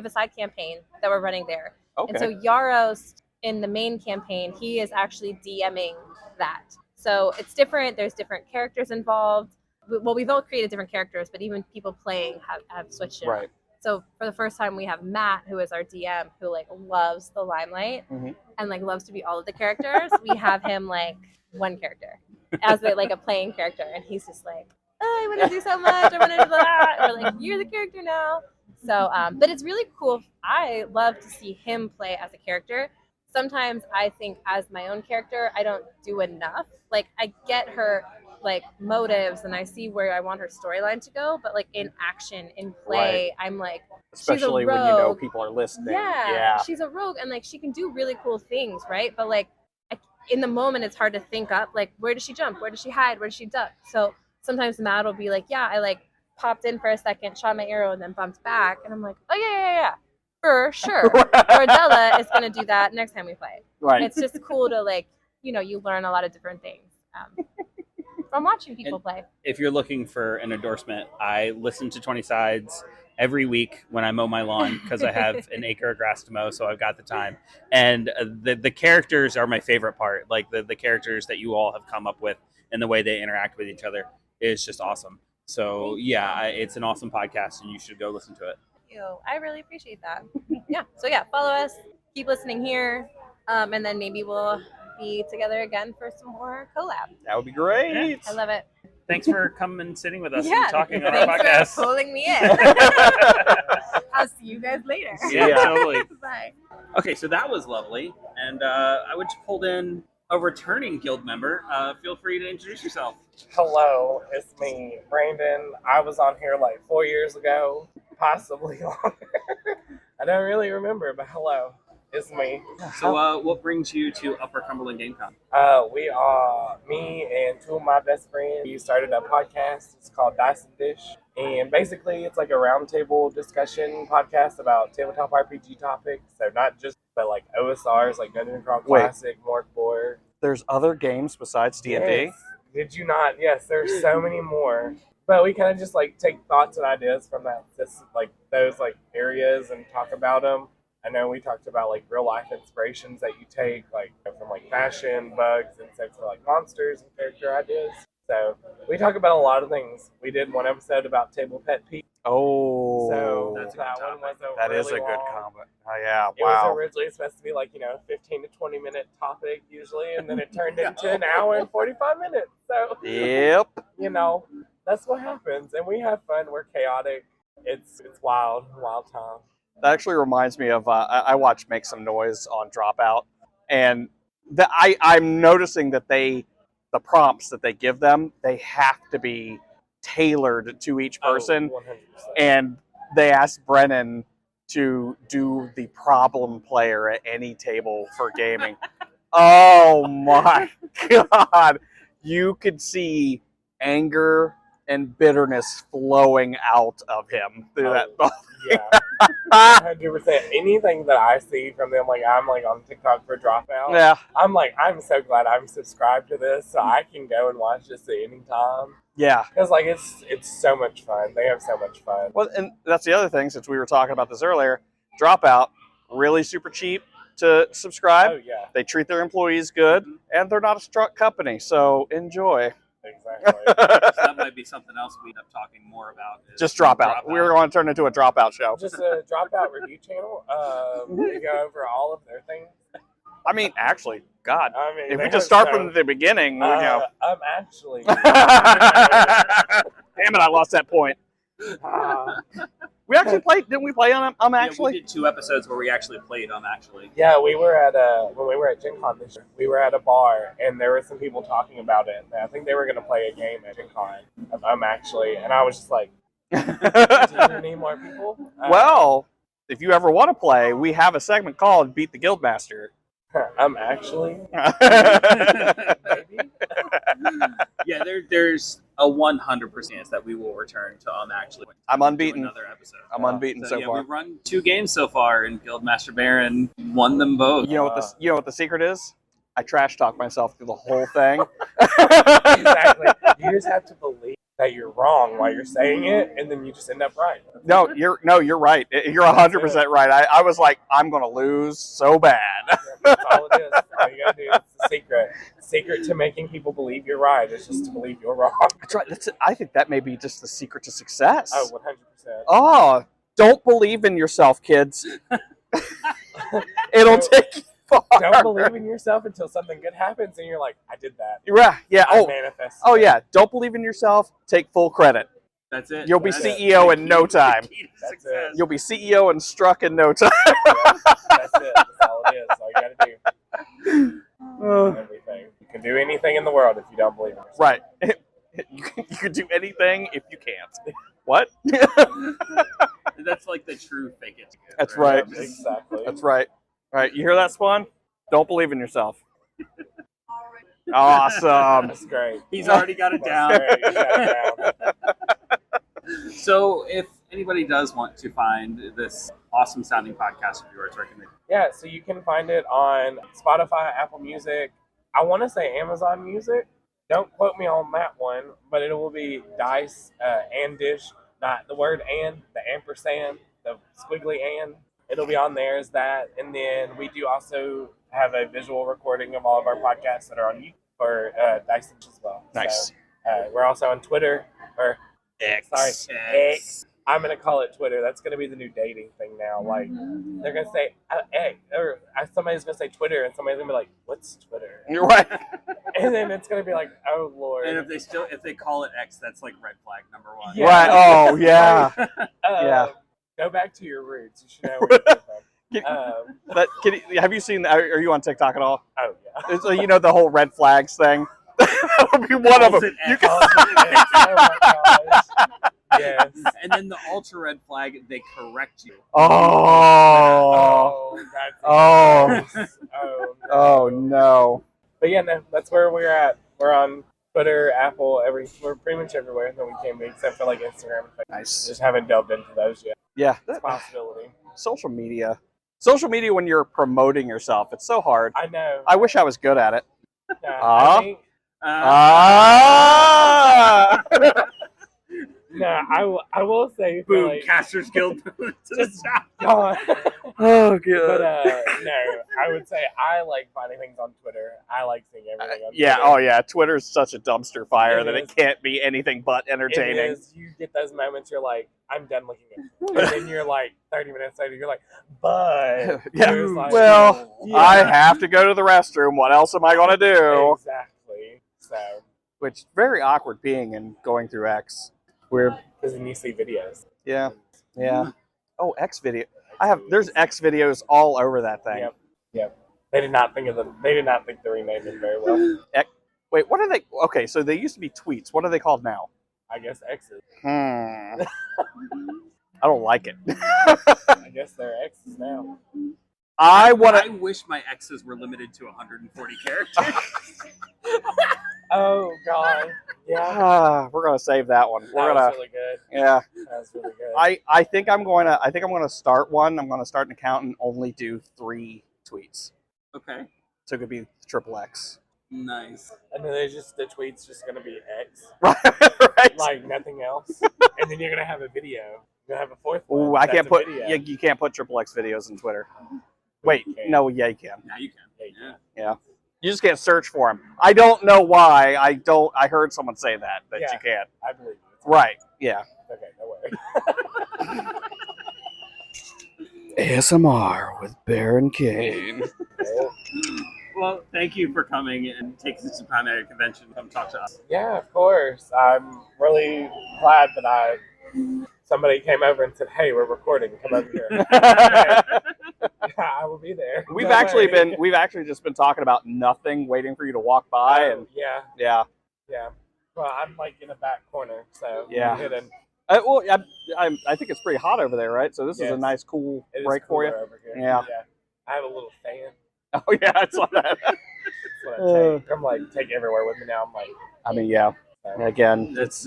S8: a side campaign that we're running there. And so Yaros, in the main campaign, he is actually DMing that. So it's different. There's different characters involved. Well, we've all created different characters, but even people playing have switched it.
S4: Right.
S8: So for the first time, we have Matt, who is our DM, who like loves the limelight and like loves to be all of the characters. We have him like one character as like a playing character, and he's just like, oh, I want to do so much. I want to do that. We're like, you're the character now. So, but it's really cool. I love to see him play as a character. Sometimes I think as my own character, I don't do enough. Like, I get her like motives and I see where I want her storyline to go, but like in action, in play, I'm like,
S4: especially
S8: she's a rogue.
S4: when you know people are listening.
S8: Yeah, she's a rogue, and like she can do really cool things, right? But like in the moment, it's hard to think up like, where does she jump? Where does she hide? Where does she duck? So sometimes Matt will be like, yeah, I like popped in for a second, shot my arrow, and then bumped back, and I'm like, oh yeah, for sure. Or Della is gonna do that next time we play.
S4: Right.
S8: It's just cool to like, you learn a lot of different things from watching people play.
S3: If you're looking for an endorsement, I listen to 20 Sides every week when I mow my lawn because I have an acre of grass to mow, so I've got the time. And the characters are my favorite part. Like the characters that you all have come up with and the way they interact with each other is just awesome. So yeah, it's an awesome podcast, and you should go listen to it.
S8: Thank you. I really appreciate that. Yeah. So yeah, follow us. Keep listening here, and then maybe we'll be together again for some more collab.
S4: That would be great.
S8: Yeah, I love it.
S3: Thanks for coming and sitting with us
S8: Yeah,
S3: and talking on our
S8: thanks
S3: podcast.
S8: for pulling me in. I'll see you guys later.
S3: Yeah, totally.
S8: Bye.
S3: Okay, so that was lovely, and I would just pulled in a returning guild member. Feel free to introduce yourself.
S9: Hello, it's me, Brandon. I was on here like 4 years ago, possibly longer. I don't really remember, but hello, it's me.
S3: So what brings you to Upper Cumberland Game Con?
S9: We are, me and two of my best friends, we started a podcast. It's called Dice and Dish. And basically, it's like a roundtable discussion podcast about tabletop RPG topics. So not just, but like OSRs, like Dungeon Crawl Classic, Morkboard.
S4: There's other games besides D&D?
S9: Yes. Did you not? Yes, there's so many more. But we kind of just like take thoughts and ideas from those like areas and talk about them. I know we talked about like real life inspirations that you take, like from like fashion, bugs, and stuff for like monsters and character ideas. So we talk about a lot of things. We did one episode about table pet peeves.
S4: Oh,
S9: So
S3: That's a
S9: that
S3: good
S9: one was
S4: that
S9: really
S4: is a good
S9: long.
S4: comment. Oh, yeah,
S9: It was
S4: wow.
S9: originally supposed to be like, 15 to 20 minute topic usually, and then it turned into an hour and 45 minutes. So,
S4: Yep.
S9: that's what happens. And we have fun. We're chaotic. It's wild time.
S4: That actually reminds me of, I watch Make Some Noise on Dropout, and I'm noticing that the prompts that they give them, they have to be tailored to each person.
S9: Oh, 100%.
S4: And they asked Brennan to do the problem player at any table for gaming. Oh my God. You could see anger and bitterness flowing out of him through that.
S9: Yeah. 100%. Anything that I see from them, like I'm like on TikTok for Dropout.
S4: Yeah.
S9: I'm like, I'm so glad I'm subscribed to this so I can go and watch this at any time.
S4: Yeah.
S9: Because like it's so much fun. They have so much fun.
S4: Well, and that's the other thing, since we were talking about this earlier, Dropout, really super cheap to subscribe.
S9: Oh yeah.
S4: They treat their employees good, and they're not a struck company, so enjoy.
S9: Exactly.
S3: So that might be something else we end up talking more about.
S4: Just Dropout. We're going to turn it into a Dropout show.
S9: Just a Dropout review channel. We go over all of their things.
S4: I mean, actually, God,
S9: I mean,
S4: if
S9: they
S4: we just
S9: have
S4: start from the beginning,
S9: I'm actually.
S4: Damn it, I lost that point. We actually played, didn't we play on actually?
S3: We did 2 episodes where we actually played actually.
S9: Yeah, we were at when we were at Gen Con this year. We were at a bar, and there were some people talking about it. I think they were going to play a game at Gen Con. Actually, and I was just like, do you need more people?
S4: Well, if you ever want to play, we have a segment called Beat the Guildmaster.
S9: I'm actually maybe.
S3: Yeah, there's a 100% chance that we will return to actually.
S4: I'm unbeaten.
S3: Another episode.
S4: I'm unbeaten so far.
S3: We've run 2 games so far, and Guildmaster Baron won them both.
S4: You know what the secret is? I trash talk myself through the whole thing.
S9: Exactly. You just have to believe that you're wrong while you're saying it, and then you just end up right.
S4: No, you're right. You're 100% right. I was like, I'm gonna lose so bad.
S9: That's all it is. All you gotta do. It's the secret. The secret to making people believe you're right is just to believe you're wrong.
S4: That's right. I think that may be just the secret to success.
S9: Oh, 100%.
S4: Oh, don't believe in yourself, kids. It'll take you far.
S9: Don't believe in yourself until something good happens, and you're like, I did that.
S4: Yeah.
S9: I manifested
S4: Oh
S9: it.
S4: yeah. Don't believe in yourself. Take full credit.
S3: That's it.
S4: You'll be
S3: That's
S4: CEO in no time.
S9: That's it.
S4: You'll be CEO and struck in no time.
S9: That's it. That's all it is. All you gotta do. Everything. You can do anything in the world if you don't believe in yourself.
S4: Right. You can do anything if you can't. What?
S3: That's like the true fake it.
S4: That's right.
S9: Exactly.
S4: That's right. All right. You hear that, Spawn? Don't believe in yourself. Awesome.
S9: That's great.
S3: He's already got it down.
S9: That's great. You got it down.
S3: So if anybody does want to find this awesome sounding podcast of yours, where can they?
S9: Yeah, so you can find it on Spotify, Apple Music. I want to say Amazon Music. Don't quote me on that one, but it will be Dice and Dish, not the word and, the ampersand, the squiggly and. It'll be on there as that. And then we do also have a visual recording of all of our podcasts that are on YouTube for Dice and Dish as well.
S4: Nice.
S9: So, we're also on Twitter, or
S4: X.
S9: X. I'm going to call it Twitter. That's going to be the new dating thing now. Like, they're going to say X, or somebody's going to say Twitter, and somebody's going to be like, what's Twitter?
S4: You're right.
S9: And then it's going to be like, oh, Lord.
S3: And if they call it X, that's like red flag number 1.
S9: Yeah.
S4: Right. Oh, yeah.
S9: Yeah. Go back to your roots. You should know where you came from.
S4: Have you seen? Are you on TikTok at all?
S9: Oh, yeah.
S4: It's, the whole red flags thing. That would be one of them. You can,
S9: Oh, my gosh. Yes.
S3: And then the ultra red flag, they correct you.
S4: oh.
S9: That's
S4: Oh.
S9: Oh, no.
S4: Oh no.
S9: But yeah, no, that's where we're at. We're on Twitter, Apple, we're pretty much everywhere that we can be, except for like Instagram and Facebook.
S4: Nice.
S9: Just haven't delved into those yet.
S4: Yeah.
S9: It's a possibility.
S4: Social media. Social media when you're promoting yourself, it's so hard.
S9: I know.
S4: I wish I was good at it.
S9: I think, I will say,
S3: Boom,
S9: like,
S3: Casters Guild to the top.
S9: God.
S4: Oh
S9: But
S4: god.
S9: no, I would say I like finding things on Twitter. I like seeing everything on
S4: Yeah.
S9: Twitter.
S4: Oh yeah. Twitter's such a dumpster fire
S9: It
S4: that
S9: is.
S4: it can't be anything but entertaining.
S9: It is. You get those moments you're like, I'm done looking at it. And then you're like, 30 minutes later, you're like, but.
S4: Yeah.
S9: It was like,
S4: Well,
S9: yeah.
S4: I have to go to the restroom. What else am I going to do?
S9: Exactly. So,
S4: Which very awkward being and going through X. Weird.
S9: because then you see videos.
S4: Yeah. Yeah. Oh, X video. There's X videos all over that thing.
S9: Yep. They did not think the renaming very well.
S4: Wait, what are they? Okay, so they used to be tweets. What are they called now?
S9: I guess X's.
S4: I don't like it.
S9: I guess they're X's now.
S4: I want
S3: I
S4: to.
S3: wish my X's were limited to 140 characters.
S9: Oh God. Yeah.
S4: We're gonna save that one. We're
S9: That
S4: gonna.
S9: was really good.
S4: Yeah.
S9: That was really good.
S4: I think I'm going to start one. I'm going to start an account and only do 3 tweets.
S3: Okay.
S4: So it could be XXX.
S3: Nice.
S9: And then the tweet's just gonna be X,
S4: Right.
S9: like nothing else. And then you're gonna have a video. You're gonna have a fourth one.
S4: Ooh, I
S9: that's
S4: can't
S9: a
S4: put.
S9: video.
S4: You can't put XXX videos in Twitter. Wait,
S9: You can.
S4: no, yeah, you can.
S3: Now you can.
S9: Yeah, you can.
S3: Yeah.
S4: You just can't search for them. I don't know why. I heard someone say that
S9: Yeah.
S4: you can't.
S9: I believe you.
S4: Right. Yeah.
S9: Okay, no worry.
S5: ASMR with Baron Kane.
S3: Well, thank you for coming and taking some time at your convention to come talk to us.
S9: Yeah, of course. I'm really glad that somebody came over and said, "Hey, we're recording. Come over here." I will be there.
S4: We've
S9: Don't
S4: actually
S9: worry.
S4: we've actually just been talking about nothing, waiting for you to walk by, and
S9: yeah.
S4: yeah.
S9: Well, I'm like in a back corner, so
S4: Yeah.
S9: I'm hidden.
S4: Well, I think it's pretty hot over there, right? So this is a nice, cool
S9: It is
S4: break for you.
S9: cooler over here.
S4: Yeah.
S9: I have a little fan.
S4: Oh yeah, I saw that.
S9: That's what I take. I'm like, take everywhere with me now. I'm like,
S4: I mean, yeah. Again,
S2: That's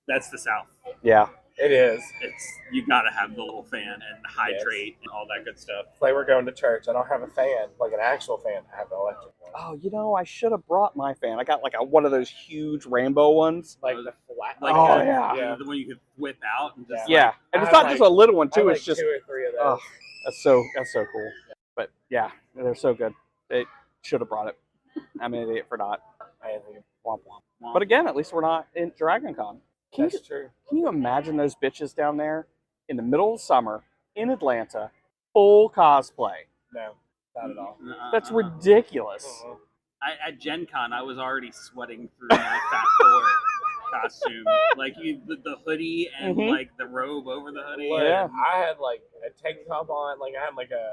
S2: that's the South.
S4: yeah.
S9: it is.
S2: It's you gotta have the little fan and hydrate and all that good stuff.
S9: It's like we're going to church. I don't have a fan, like an actual fan. I have an electric one.
S4: Oh, I should have brought my fan. I got like one of those huge rainbow ones.
S9: Like the flat.
S2: Like
S4: yeah.
S2: the one you could whip out and just
S4: Yeah, and
S9: I
S4: it's not
S9: have,
S4: just a little one
S9: I have
S4: too.
S9: like
S4: It's just
S9: 2 or 3 of those.
S4: oh, that's so cool. But yeah, they're so good. They should have brought it. I'm an idiot for not.
S9: I think
S4: Womp womp. But again, at least we're not in Dragon Con.
S9: that's true.
S4: Can you imagine those bitches down there in the middle of summer in Atlanta, full cosplay?
S9: No, not at all.
S4: That's ridiculous.
S9: Uh-uh.
S2: At Gen Con, I was already sweating through my Fat Thor costume. Like the hoodie and
S4: Mhm.
S2: like the robe over the hoodie.
S9: Like,
S4: Yeah.
S9: I had like a tank top on. Like I had like a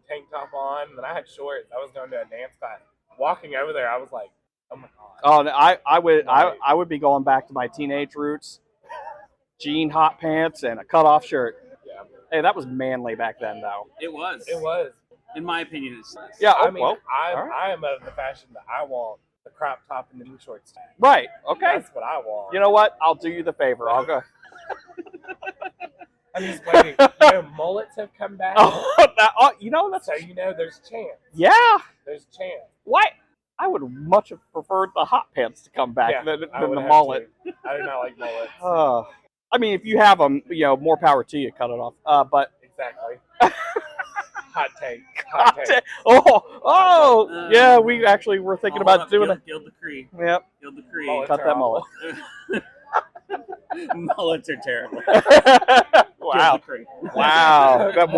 S9: tank top on, and then I had shorts. I was going to a dance class. Walking over there, I was like, oh my god.
S4: Oh, no, I would be going back to my teenage roots. Jean hot pants and a cutoff shirt.
S9: Yeah,
S4: Hey, that was manly back then, though.
S2: It was.
S9: it was.
S2: In my opinion, it's
S4: Yeah.
S9: I mean,
S4: well,
S9: I
S4: all right.
S9: I am of the fashion that I want the crop top and the jean shorts.
S4: Right. Okay.
S9: That's what I want.
S4: You know what? I'll do you the favor. I'll go.
S9: I'm just waiting. Mullets have come back.
S4: That's
S9: So there's chance.
S4: yeah.
S9: There's chance.
S4: Why? I would much have preferred the hot pants to come back
S9: Yeah,
S4: than
S9: I
S4: the
S9: would have
S4: mullet.
S9: to. I do not like mullets.
S4: I mean, if you have them, more power to you. Cut it off. But
S9: Exactly. Hot take. Hot take.
S4: yeah, we actually were thinking about doing it.
S2: Gil Decree.
S4: Yep.
S2: Gil Decree.
S9: Mullets
S4: Cut
S9: are
S4: that
S9: awful.
S4: mullet.
S2: Mullets are terrible.
S4: Wow.
S2: Gil Decree.
S4: Wow. That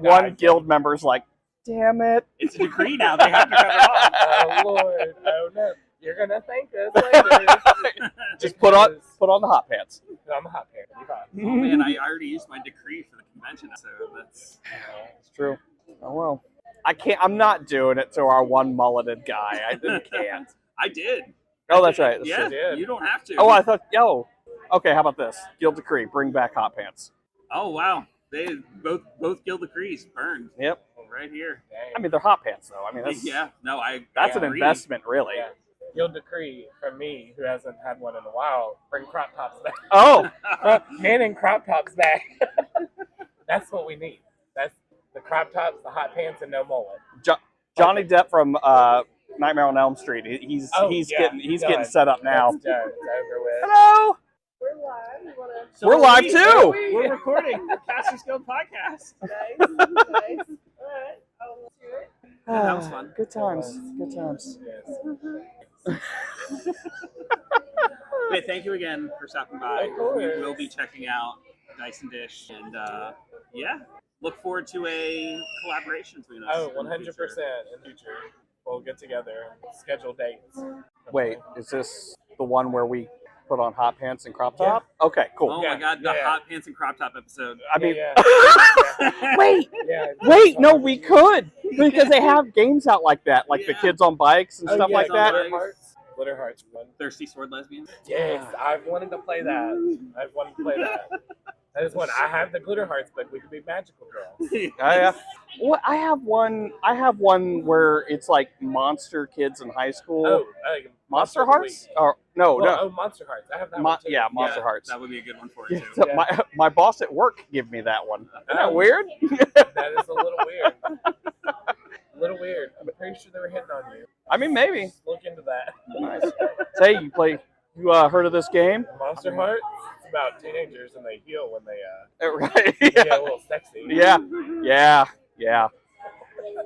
S4: one guild member's like, damn it.
S2: It's a decree now. They have to cut it off.
S9: Oh Lord. Oh no. You're gonna thank us later.
S4: Just put on the hot pants.
S9: I'm a hot pants. You're fine.
S2: Oh man, I already used my decree for the convention, so that's.
S4: It's true. Oh well. I'm not doing it to our one mulleted guy. I just can't.
S2: I did.
S4: Oh, that's right. That's
S2: Yeah,
S4: true.
S2: you don't have to.
S4: Oh, I thought. Okay. How about this? Guild decree. Bring back hot pants.
S2: Oh wow, they both Gil Decrees burned
S4: Yep.
S2: right here.
S9: Dang.
S4: I mean, they're hot pants, though. I mean, that's an
S2: agree.
S4: investment, really.
S9: Yeah. You'll decree from me, who hasn't had one in a while, bring crop tops back.
S4: Oh,
S9: Men and crop tops back. That's what we need. That's the crop tops, the hot pants, and no mullet.
S4: Johnny Depp from Nightmare on Elm Street. He's getting set up now.
S9: It's done. It's over with.
S4: Hello.
S7: We're live. You wanna...
S2: So
S4: We're live
S2: we-
S4: too.
S2: We're recording the Casters Guild podcast.
S7: Nice. Nice. All right. I'll do it.
S2: That was fun.
S4: Good times. Good times.
S9: Yes.
S2: Hey, thank you again for stopping by.
S9: Of course.
S2: We will be checking out Dice and Dish, and look forward to a collaboration between us.
S9: Oh,
S2: in the
S9: 100%
S2: future.
S9: in the future. We'll get together, schedule dates.
S4: Wait, is this the one where we put on hot pants and crop top? Okay, cool.
S2: Oh
S9: Yeah,
S2: my god, the
S9: yeah.
S2: hot pants and crop top episode.
S4: I mean,
S9: Yeah.
S4: wait,
S9: Yeah.
S4: wait, no, we could because they have games out like that, like the
S2: Yeah.
S4: kids on bikes and
S9: Oh,
S4: stuff
S9: yeah,
S4: like that.
S9: Glitter Hearts. Glitter Hearts. One.
S2: Thirsty Sword Lesbians.
S9: Yes, I've wanted to play that. I've wanted to play that. That is one. I have the Glitter Hearts, but we could be magical girls.
S4: Yeah. Well, I have one where it's like monster kids in high school.
S9: Oh,
S4: Monster Hearts? Or no.
S9: Oh, Monster Hearts. I have that one too.
S4: Yeah, Monster Hearts.
S2: That would be a good one for
S4: Yeah,
S2: it too.
S4: so my boss at work gave me that one. Isn't that
S9: Oh.
S4: weird?
S9: That is a little weird. A little weird. I'm pretty sure they were hitting on you.
S4: I mean, maybe.
S9: Just look into that.
S4: Nice. Say, you heard of this game?
S9: Monster Hearts. It's about teenagers and they heal when they
S4: Right.
S9: get a little sexy.
S4: Yeah.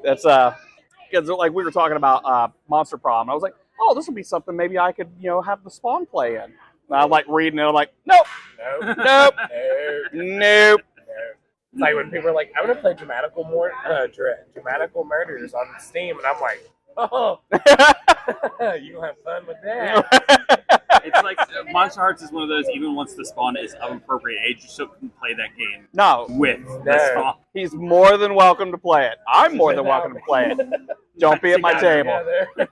S4: That's because like we were talking about Monster Prom. I was like, oh, this would be something maybe I could have the Spawn play in. And I'm like reading it. I'm like, nope.
S9: Nope.
S4: Nope.
S9: Nope. It's like when people are like, I want to play Dramatical Murders on Steam, and I'm like, oh, you gonna have fun with that.
S2: It's like Monster Hearts is one of those. Even once the Spawn is of appropriate age, you still can play that game
S4: No,
S2: with the Spawn.
S4: he's more than welcome to play it. I'm more than welcome to play it. Don't be at my table.
S9: Together.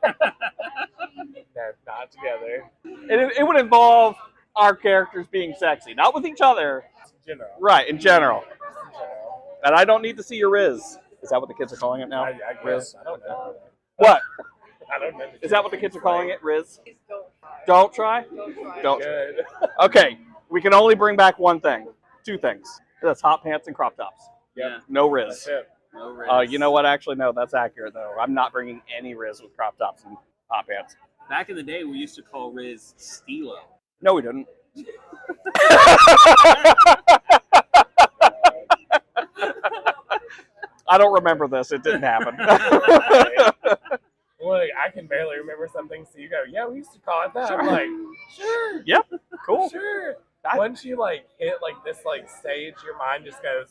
S9: No, not together.
S4: It would involve our characters being sexy, not with each other.
S9: In general.
S4: Right, in general.
S9: In general.
S4: And I don't need to see your Riz. Is that what the kids are calling it now?
S9: I
S4: Riz.
S9: guess. I don't know.
S4: What?
S9: I don't know.
S4: Is that what the kids are calling it? Riz? Don't try? Don't.
S9: Good.
S4: Okay, we can only bring back one thing. Two things. That's hot pants and crop tops.
S9: Yeah.
S4: No
S9: That's
S4: Riz.
S9: it.
S3: No Riz.
S4: You know what? Actually, no, that's accurate, though. I'm not bringing any Riz with crop tops and hot pants.
S3: Back in the day, we used to call Riz Stilo.
S4: No, we didn't. I don't remember this. It didn't happen.
S9: Look, I can barely remember something, so you go, yeah, we used to call it that. I'm like, sure.
S4: Yep. Cool.
S9: Sure. Once you like hit like this like stage, your mind just goes,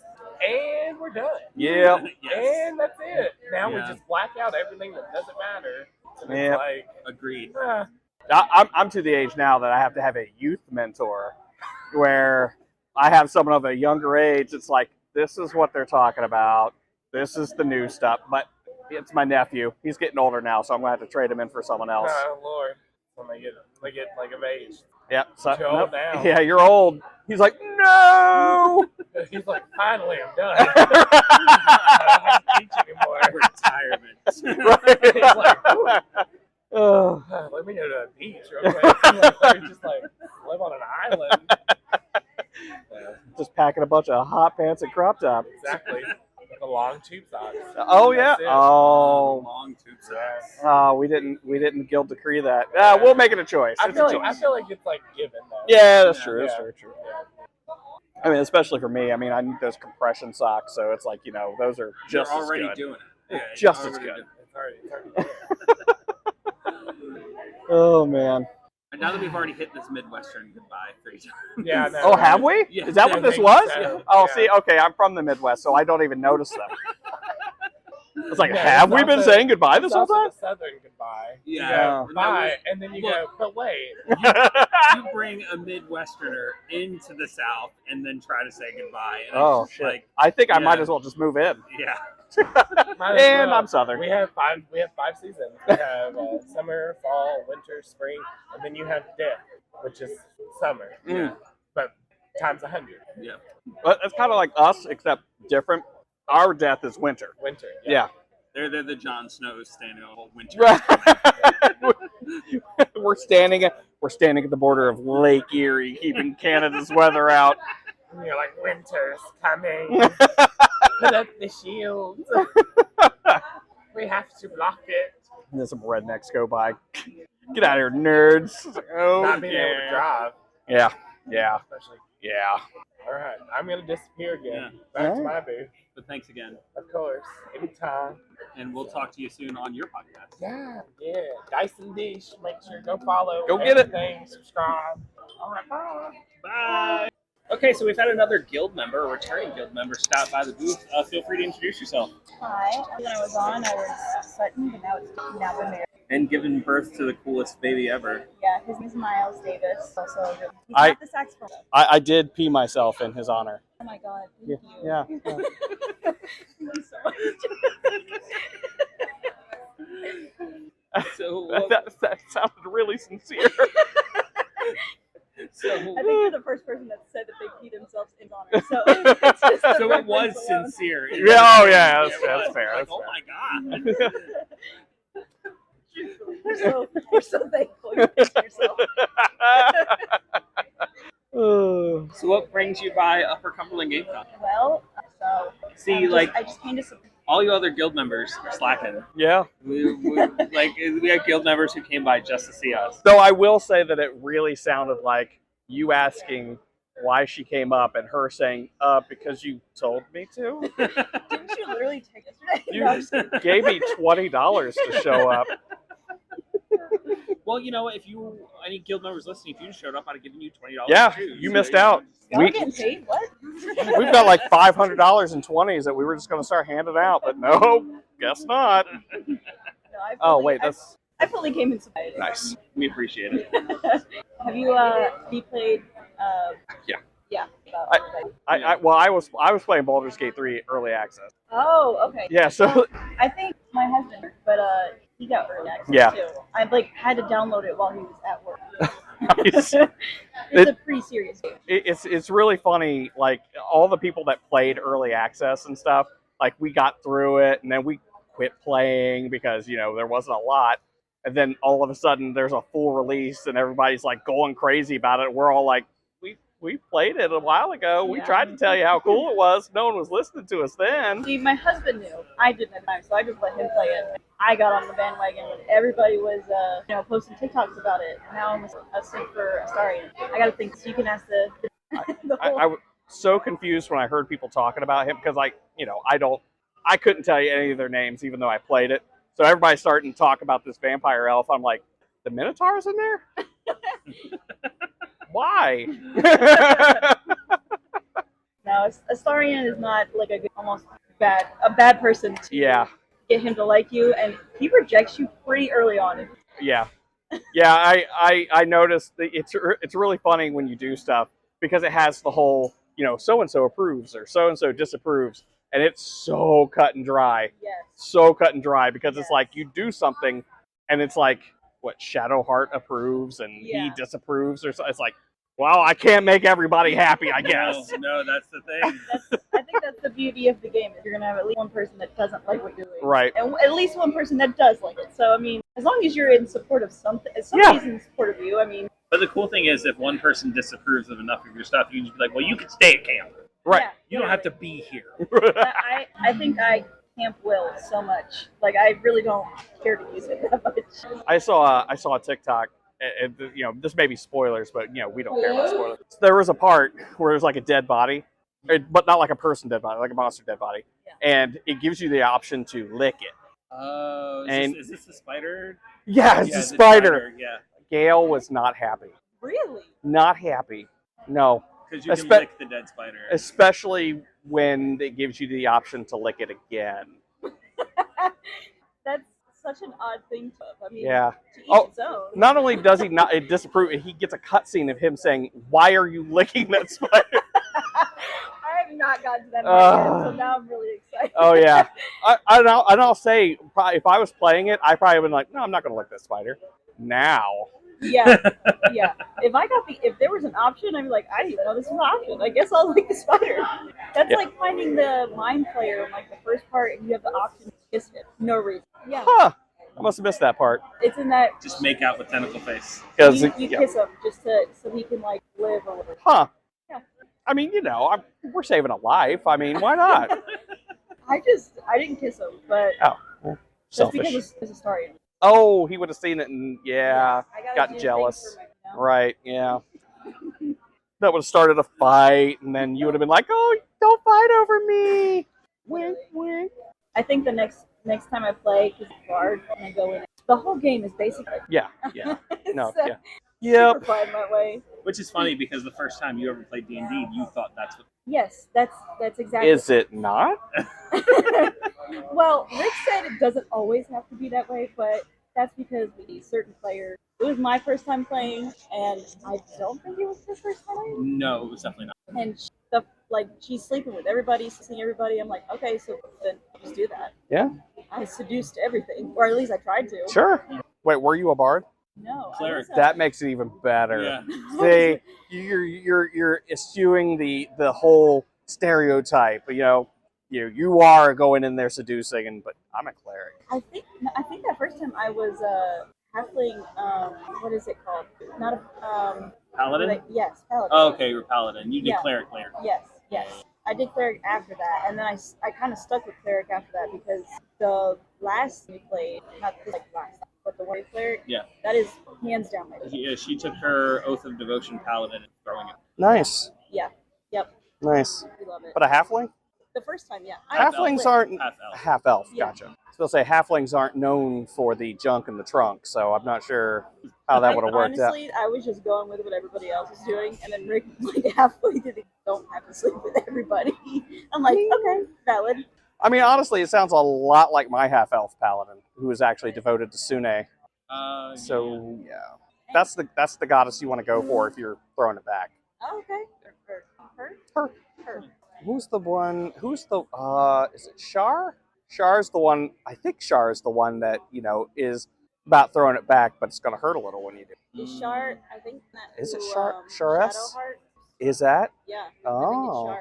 S9: and we're done.
S4: Yeah.
S3: Yes.
S9: And that's it. Now we
S3: Yeah.
S9: just black out everything that doesn't matter. And
S4: Yeah.
S9: it's like,
S3: Agreed.
S4: I'm to the age now that I have to have a youth mentor where I have someone of a younger age. It's like, this is what they're talking about. This is the new stuff. But it's my nephew. He's getting older now, so I'm going to have to trade him in for someone else.
S9: oh Lord, when they get like of age.
S4: Yep. So,
S9: Too old now.
S4: Yeah, you're old. He's like, no.
S9: He's like, finally, I'm done. I don't have to teach anymore.
S3: Retirement.
S9: He's like,
S4: Oh.
S9: let me go to the beach real quick. Like, just like live on an island.
S4: Just packing a bunch of hot pants and crop top.
S9: Exactly. With the long tube socks.
S4: Oh yeah.
S9: That's it.
S4: Oh.
S3: Long tube
S9: Yeah.
S3: socks.
S4: Oh, we didn't guild decree that. We'll make it a choice.
S9: I
S4: It's
S9: feel
S4: a
S9: like
S4: choice.
S9: it's like given though.
S4: Yeah, that's
S3: Yeah.
S4: true. That's
S9: Yeah.
S4: very true.
S9: Yeah.
S4: I mean, especially for me. I mean, I need those compression socks, so it's like, those are just
S3: You're
S4: as
S3: already
S4: good.
S3: doing it. Yeah,
S4: Just
S3: you're
S4: as
S3: already
S4: good.
S9: It's already there.
S4: Oh man.
S3: And now that we've already hit this Midwestern goodbye 3 times.
S9: Yeah, I know,
S4: Oh,
S9: right?
S4: have we?
S3: Yeah.
S4: Is that
S9: Yeah,
S4: what this
S9: I think
S4: was?
S9: so.
S4: Oh,
S9: Yeah.
S4: see, okay, I'm from the Midwest, so I don't even notice them. It's like,
S9: Yeah,
S4: have
S9: it's
S4: we been
S9: also-
S4: saying goodbye
S9: It's
S4: this whole
S9: also
S4: time?
S9: the Southern goodbye.
S3: Yeah.
S9: You go, bye, and then you
S3: Look.
S9: go, but wait.
S3: You bring a Midwesterner into the South and then try to say goodbye. And
S4: Oh
S3: it's just
S4: shit!
S3: like,
S4: I think I
S3: yeah.
S4: might as well just move in.
S3: yeah.
S9: Might as
S4: And
S9: well.
S4: I'm Southern.
S9: We have 5 seasons. We have summer, fall, winter, spring, and then you have death, which is summer.
S4: Mm.
S9: But times 100.
S3: Yeah.
S4: But it's kind of like us, except different. Our death is winter.
S9: Winter.
S4: Yeah.
S3: They're the Jon Snows standing on winter.
S4: Right. we're standing at the border of Lake Erie, keeping Canada's weather out.
S9: And you're like, winter's coming. Put up the shield. We have to block it.
S4: And then some rednecks go by. Get out of here, nerds. Oh,
S9: Not being able to drive.
S4: Yeah. Yeah.
S9: Especially.
S4: Yeah.
S9: All right. I'm going to disappear again.
S3: Yeah.
S9: Back to
S4: All
S9: my booth.
S3: But thanks again.
S9: Of course. Anytime.
S3: And we'll talk to you soon on your podcast.
S9: Yeah. Yeah. Dyson Dish. Make sure go follow.
S4: Go get it.
S9: everything, Subscribe. All right. Bye.
S3: Bye. Okay, so we've had another guild member, a returning guild member, stop by the booth. Feel free to introduce yourself.
S7: Hi. When I was on, I was Sutton, but now been married.
S3: And given birth to the coolest baby ever.
S7: Yeah, his name's Miles Davis. Also, he's
S4: I-
S7: not the saxophone.
S4: I did pee myself in his honor.
S7: Oh my god.
S4: Yeah.
S7: Thank you.
S4: Yeah.
S7: Thank you so much.
S3: So,
S4: that sounded really sincere.
S3: so,
S7: I think you're the first person that said that they pee themselves in honor. So, it's just the
S3: so it was
S7: reference alone.
S3: sincere.
S4: Yeah, oh yeah,
S3: It
S4: that's
S3: was.
S4: fair.
S3: Like,
S4: That's
S3: oh
S4: fair.
S3: my god.
S7: We're so thankful you picked yourself.
S3: So what brings you by Upper Cumberland Game Con?
S7: Well, so
S3: See, like,
S7: I just came to support.
S3: all you other guild members are slacking.
S4: Yeah.
S3: We had guild members who came by just to see us.
S4: Though I will say that it really sounded like you asking why she came up and her saying, because you told me to.
S7: Didn't you literally take yesterday?
S4: You
S7: No, I'm just kidding.
S4: gave me $20 to show up.
S3: Well, you know, if you any guild members listening, if you showed up, I'd have given you $20.
S4: Yeah,
S3: too.
S4: you missed out.
S7: Y'all
S4: We-
S7: getting paid? What?
S4: We've got like $500 in 20s that we were just going to start handing out, but no, guess not.
S7: No,
S4: Oh, wait, that's
S7: I fully came in support.
S4: nice.
S3: We appreciate it.
S7: Have you played?
S4: Yeah.
S7: Yeah.
S4: I was playing Baldur's Gate 3 early access.
S7: Oh, okay.
S4: Yeah, so
S7: I think my husband, but he got early access
S4: Yeah.
S7: too. I had to download it while he was at work.
S4: nice.
S7: It's a pretty serious game.
S4: It's really funny. Like all the people that played early access and stuff, like we got through it and then we quit playing because there wasn't a lot. And then all of a sudden there's a full release and everybody's like going crazy about it. We're all like, we played it a while ago. We tried to tell you how cool it was. No one was listening to us then.
S7: See, my husband knew. I didn't at the time, so I just let him play it. I got on the bandwagon when everybody was, posting TikToks about it. And now I'm a simp for Astarion. I got to think. So you can ask the
S4: I was so confused when I heard people talking about him because I couldn't tell you any of their names even though I played it. So everybody's starting to talk about this vampire elf. I'm like, the Minotaur's in there? Why?
S7: No, Astarion is not like a bad person to get him to like you, and he rejects you pretty early on.
S4: Yeah. I noticed that it's really funny when you do stuff because it has the whole so and so approves or so and so disapproves, and it's so cut and dry.
S7: Yes.
S4: So cut and dry because it's like you do something, and it's like what Shadowheart approves and he disapproves or so. It's like, well, I can't make everybody happy, I guess.
S2: No, that's the thing.
S7: I think that's the beauty of the game. Is you're gonna have at least one person that doesn't like what you're doing,
S4: right?
S7: And at least one person that does like it. So I mean, as long as you're in support of something, if somebody's in support of you, I mean.
S2: But the cool thing is, if one person disapproves of enough of your stuff, you can just be like, well, you can stay at camp.
S4: Right.
S7: Yeah,
S2: you don't have to be here.
S7: I think I camp Will so much. Like I really don't care to use it that much.
S4: I saw a TikTok. This may be spoilers, but we don't care about spoilers. There was a part where there's like a dead body, but not like a person dead body, like a monster dead body, and it gives you the option to lick it.
S2: Oh, is this the spider?
S4: Yeah, it's a spider.
S2: Yeah.
S4: Gail was not happy.
S7: Really?
S4: Not happy. No.
S2: Because you can lick the dead spider.
S4: Especially when it gives you the option to lick it again.
S7: That's such an odd thing to. I mean,
S4: yeah.
S7: To each its own.
S4: Not only does he not disapprove, he gets a cutscene of him saying, "Why are you licking that spider?"
S7: I have not gotten to that part yet, so now I'm really excited.
S4: Oh yeah. I'll say, if I was playing it, I probably would be like, "No, I'm not going to lick that spider." Now.
S7: Yeah. If there was an option, I'd be like, I didn't even know this was an option. I guess I'll lick the spider. That's like finding the mind player in like the first part, and you have the option to kiss it. No reason. Yeah.
S4: Huh. I must have missed that part.
S7: It's in that.
S2: Just make out with tentacle face.
S7: You kiss him just so he can like live or whatever.
S4: Huh.
S7: Yeah.
S4: I mean, we're saving a life. I mean, why not?
S7: I didn't kiss him, but just because it's a story.
S4: Oh, he would have seen it and gotten jealous. Right, yeah. That would have started a fight, and then you would have been like, "Oh, don't fight over me." Wink, wink.
S7: I think the next time I play, because it's hard, and I go in, the whole game is basically.
S4: Yeah. No,
S7: so,
S4: yeah. Yep.
S7: Super fun that way.
S2: Which is funny because the first time you ever played D&D, you thought that's what.
S7: Yes, that's exactly.
S4: Is it not?
S7: Well, Rick said it doesn't always have to be that way, but that's because we certain players. It was my first time playing, and I don't think it was her first time.
S2: No, it was definitely not.
S7: And she's sleeping with everybody, seeing everybody. I'm like, okay, so then I'll just do that.
S4: Yeah.
S7: I seduced everything, or at least I tried to.
S4: Sure. Wait, were you a bard?
S7: No.
S2: Cleric.
S4: That makes it even better.
S2: Yeah.
S4: See, you're eschewing the whole stereotype. You are going in there seducing, but I'm a cleric.
S7: I think that first time I was halfling. What is it called? Not a
S2: Paladin.
S7: Yes, paladin.
S2: Oh, okay, you're paladin. You did
S7: Yeah.
S2: cleric later.
S7: Yes. I did cleric after that, and then I kind of stuck with cleric after that because the last we played, not like last, but the one cleric.
S2: Yeah.
S7: That is hands down my favorite.
S2: Yeah, she took her oath of devotion paladin and throwing it.
S4: Nice.
S7: Yeah. Yep.
S4: Nice.
S7: We love it.
S4: But a halfling?
S7: The first time, yeah.
S4: Halflings aren't
S2: Half-elf.
S4: half elf.
S7: Yeah.
S4: Gotcha. So they'll say halflings aren't known for the junk in the trunk, so I'm not sure how that would have worked out.
S7: Honestly, I was just going with what everybody else was doing, and then Rick like halfway did it. Don't have to sleep with everybody. I'm like, okay, valid.
S4: I mean, honestly, it sounds a lot like my half elf paladin, who is actually devoted to Sune. So yeah, that's the goddess you want to go for if you're throwing it back.
S7: Oh, okay. Her.
S4: Who's the one? Is it Shar? Shar's the one. I think Shar is the one that is about throwing it back, but it's going to hurt a little when you do.
S7: The Shard, I think that.
S4: Is it
S7: who,
S4: Sharess?
S7: Shadowheart?
S4: Is that?
S7: Yeah.
S4: Oh.
S7: I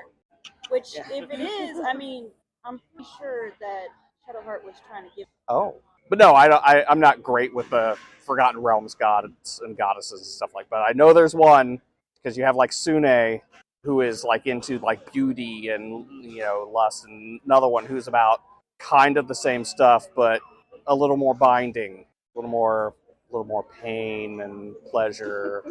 S7: think it's Shard. Which, if it is, I mean, I'm pretty sure that Shadowheart was trying to give.
S4: Oh. But no, I'm not great with the Forgotten Realms gods and goddesses and stuff like that. I know there's one, because you have like Sune, who is like into like beauty and, you know, lust, and another one who's about kind of the same stuff, but a little more binding, a little more pain and pleasure.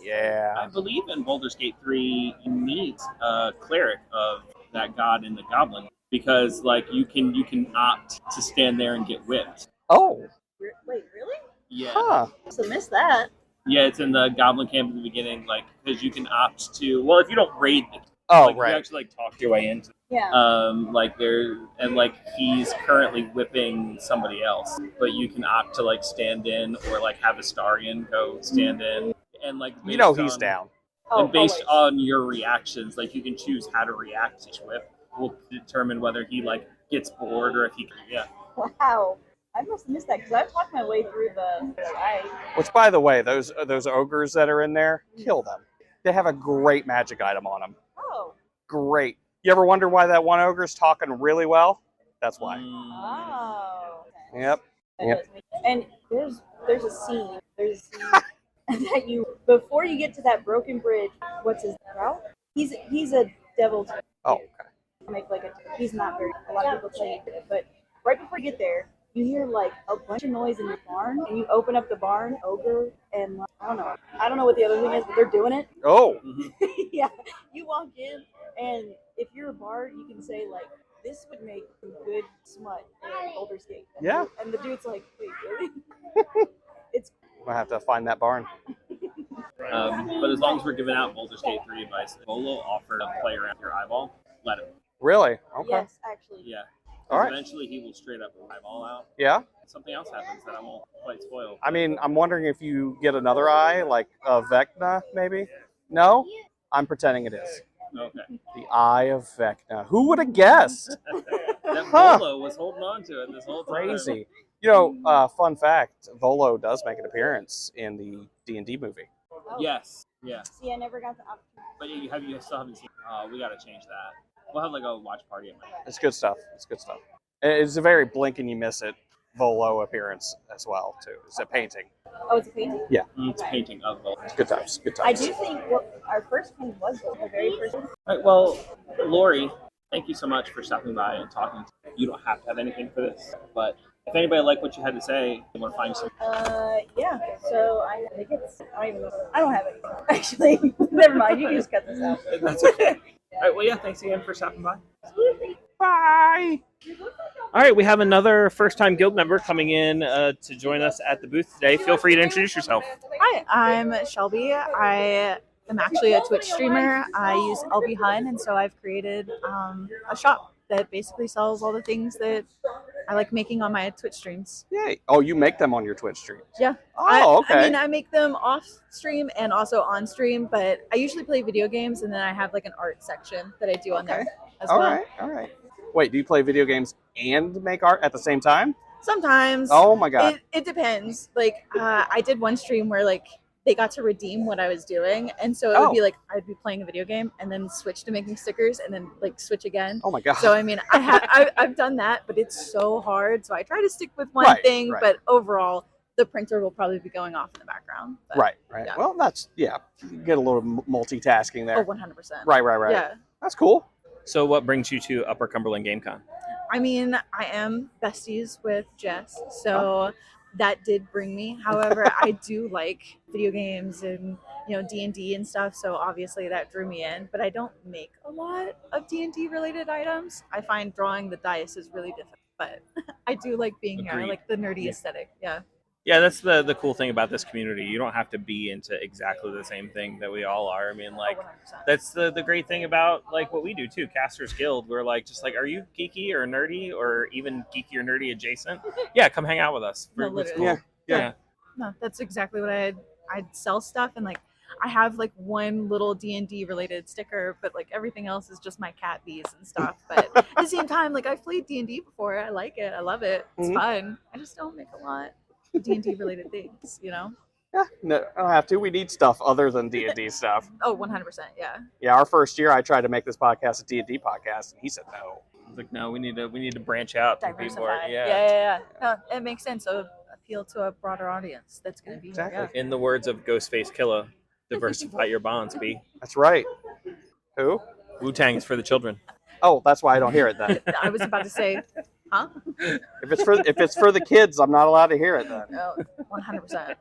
S4: Yeah.
S2: I believe in Baldur's Gate 3, you meet a cleric of that god in the goblin, because like you can opt to stand there and get whipped.
S4: Oh.
S7: Wait, really?
S2: Yeah.
S4: Huh.
S7: So missed that.
S2: Yeah, it's in the goblin camp at the beginning, like, because you can opt to, well, if you don't raid them,
S4: Oh,
S2: like,
S4: right.
S2: you actually like talk your way into it.
S7: Yeah.
S2: Like there, and like he's currently whipping somebody else, but you can opt to like stand in, or like have Astarion go stand in, and like
S4: You know he's
S2: on,
S4: down.
S7: Oh,
S2: and based
S7: always.
S2: on your reactions, like you can choose how to react to each whip. Will determine whether he like gets bored or if he can. Yeah.
S7: Wow. I must have missed that because I've talked my way through the.
S4: Which, by the way, those ogres that are in there, kill them. They have a great magic item on them.
S7: Oh.
S4: Great. You ever wonder why that one ogre's talking really well? That's why.
S7: Oh. Okay.
S4: Yep.
S7: That
S4: Yep.
S7: does make- And there's a scene. That you before you get to that broken bridge. What's his route? He's a devil.
S4: Oh, okay.
S7: Make like he's not very. A lot of people play it, but right before you get there, you hear like a bunch of noise in the barn, and you open up the barn, ogre, and like, I don't know what the other thing is, but they're doing it.
S4: Oh.
S7: Yeah, you walk in, and if you're a bard, you can say like, "This would make some good smut in Baldur's Gate."
S4: Yeah.
S7: And the dude's like, "Wait, really?"
S4: I'll have to find that barn.
S2: But as long as we're giving out Baldur's Gate 3 advice, Volo offered a play around your eyeball. Let him.
S4: Really? Okay.
S7: Yes, actually.
S2: Yeah.
S4: All right.
S2: Eventually, he will straight up eyeball out.
S4: Yeah.
S2: Something else happens that I won't quite spoil.
S4: I mean, I'm wondering if you get another eye, like a Vecna, maybe? No? I'm pretending it is.
S2: Okay.
S4: The Eye of Vecna. Who would have guessed?
S2: That
S4: Huh.
S2: Volo was holding on to it this whole time.
S4: Crazy. You know, fun fact, Volo does make an appearance in the D&D movie.
S7: Oh.
S2: Yes. Yeah.
S7: See, I never got the opportunity.
S2: But you still haven't seen. We gotta change that. We'll have like a watch party at my house.
S4: It's good stuff. It's good stuff. It's a very blink and you miss it Volo appearance as well, too. It's a painting.
S7: Oh, it's a painting.
S4: Yeah.
S2: It's a painting of Volo.
S4: It's good times. Good
S7: I
S4: times.
S7: do think our first painting was the very first one.
S2: All right, well, Lori, thank you so much for stopping by and talking. You don't have to have anything for this, but if anybody liked what you had to say, you want to find some.
S7: Yeah. So I think it's. I don't even know. I don't have anything actually. Never mind. You can just cut this out.
S2: That's okay. All right, well, yeah, thanks again for stopping by.
S4: Bye.
S2: All right, we have another first-time guild member coming in to join us at the booth today. Feel free to introduce yourself.
S10: Hi, I'm Shelby. I am actually a Twitch streamer. I use LB Hun, and so I've created a shop that basically sells all the things that I like making on my Twitch streams.
S4: Yay. Oh, you make them on your Twitch stream?
S10: Yeah.
S4: Oh, okay.
S10: I mean, I make them off stream and also on stream, but I usually play video games, and then I have like an art section that I do on there as
S4: All
S10: well.
S4: right. All right. Wait, do you play video games and make art at the same time?
S10: Sometimes.
S4: Oh my god.
S10: It depends. Like I did one stream where like they got to redeem what I was doing, and so it would be like I'd be playing a video game and then switch to making stickers and then like switch again.
S4: Oh my god.
S10: So I mean, I've done that, but it's so hard. So I try to stick with one thing, but overall, the printer will probably be going off in the background. But,
S4: Right.
S10: yeah.
S4: Well, that's you get a little multitasking there.
S10: Oh, 100%.
S4: Right.
S10: Yeah.
S4: That's cool.
S2: So what brings you to Upper Cumberland Game Con?
S10: I mean, I am besties with Jess, so that did bring me. However, I do like video games and D&D and stuff, so obviously that drew me in. But I don't make a lot of D&D related items. I find drawing the dice is really difficult, but I do like being here. I like the nerdy aesthetic. Yeah.
S2: Yeah, that's the cool thing about this community. You don't have to be into exactly the same thing that we all are. I mean, like, that's the great thing about, like, what we do, too. Casters Guild, we're, like, just like, are you geeky or nerdy or even geeky or nerdy adjacent? Yeah, come hang out with us.
S10: No,
S2: It's
S10: literally.
S2: cool. Yeah.
S10: No, that's exactly what I'd sell stuff, and, like, I have, like, one little D&D related sticker, but, like, everything else is just my cat bees and stuff. But at the same time, like, I've played D&D before. I like it. I love it. It's fun. I just don't make a lot. D&D related things, you know?
S4: Yeah, no, I don't have to. We need stuff other than D&D stuff.
S10: Oh, 100%, yeah.
S4: Yeah, our first year, I tried to make this podcast a D&D podcast, and he said no.
S3: I was like, no, we need to branch out to be more.
S10: Diversify. Yeah. No, it makes sense. So appeal to a broader audience that's going to be
S4: Exactly.
S10: here.
S3: In the words of Ghostface Killer, diversify your bonds, B.
S4: That's right. Who?
S3: Wu-Tang is for the children.
S4: Oh, that's why I don't hear it then.
S10: Yeah. I was about to say, huh?
S4: If it's for the kids, I'm not allowed to hear it then.
S10: No, 100%.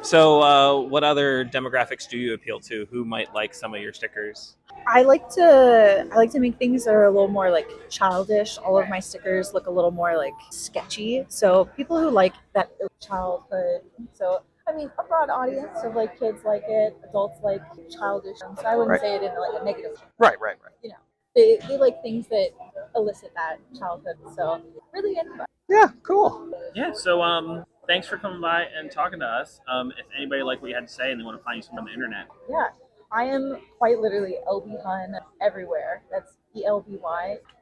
S3: So, what other demographics do you appeal to? Who might like some of your stickers?
S10: I like to make things that are a little more like childish. All of my stickers look a little more like sketchy. So people who like that childhood. So I mean, a broad audience of like kids like it, adults like childish. So I wouldn't say it in like a negative way.
S4: Right.
S10: You know, they like things that elicit that childhood. So really into that.
S4: Yeah, cool.
S3: Yeah. So, thanks for coming by and talking to us. If anybody liked what you had to say and they want to find you something on the internet,
S10: Yeah, I am quite literally LB Hun everywhere. That's ELBY.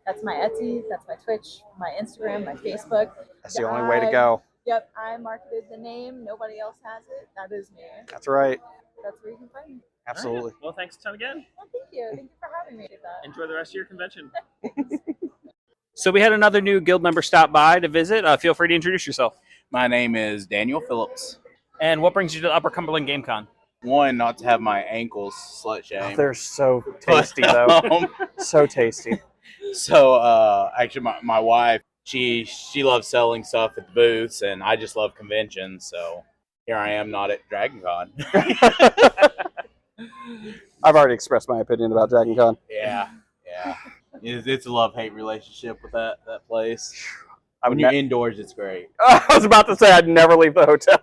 S10: That's my Etsy. That's my Twitch, my Instagram, my Facebook.
S4: That's the only way to go.
S10: Yep, I marketed the name. Nobody else has it. That is me.
S4: That's right.
S10: That's where you can find me.
S4: Absolutely.
S3: All right. Well, thanks a ton again.
S10: Well, thank you. Thank you for having me.
S3: Enjoy the rest of your convention. So we had another new guild member stop by to visit. Feel free to introduce yourself.
S11: My name is Daniel Phillips.
S3: And what brings you to the Upper Cumberland Game Con?
S11: One, not to have my ankles slut shamed.
S4: They're so tasty, though. So tasty.
S11: So, actually, my wife, she loves selling stuff at the booths, and I just love conventions. So here I am, not at Dragon Con.
S4: I've already expressed my opinion about Dragon Con.
S11: Yeah. It's a love-hate relationship with that place.
S4: I
S11: When you're indoors, it's great.
S4: I was about to say I'd never leave the hotel.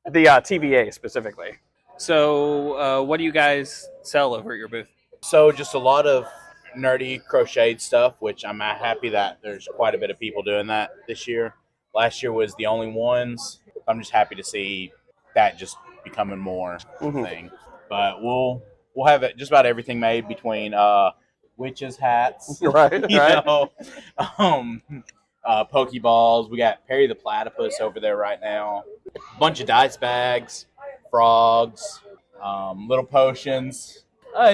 S4: The TVA specifically.
S3: So what do you guys sell over at your booth?
S11: So just a lot of nerdy crocheted stuff, which I'm happy that there's quite a bit of people doing that this year. Last year was the only ones. I'm just happy to see that just becoming more thing. But we'll have it just about everything made between witches hats,
S4: right?
S11: You know, Pokeballs. We got Perry the Platypus over there right now. A bunch of dice bags, frogs, little potions,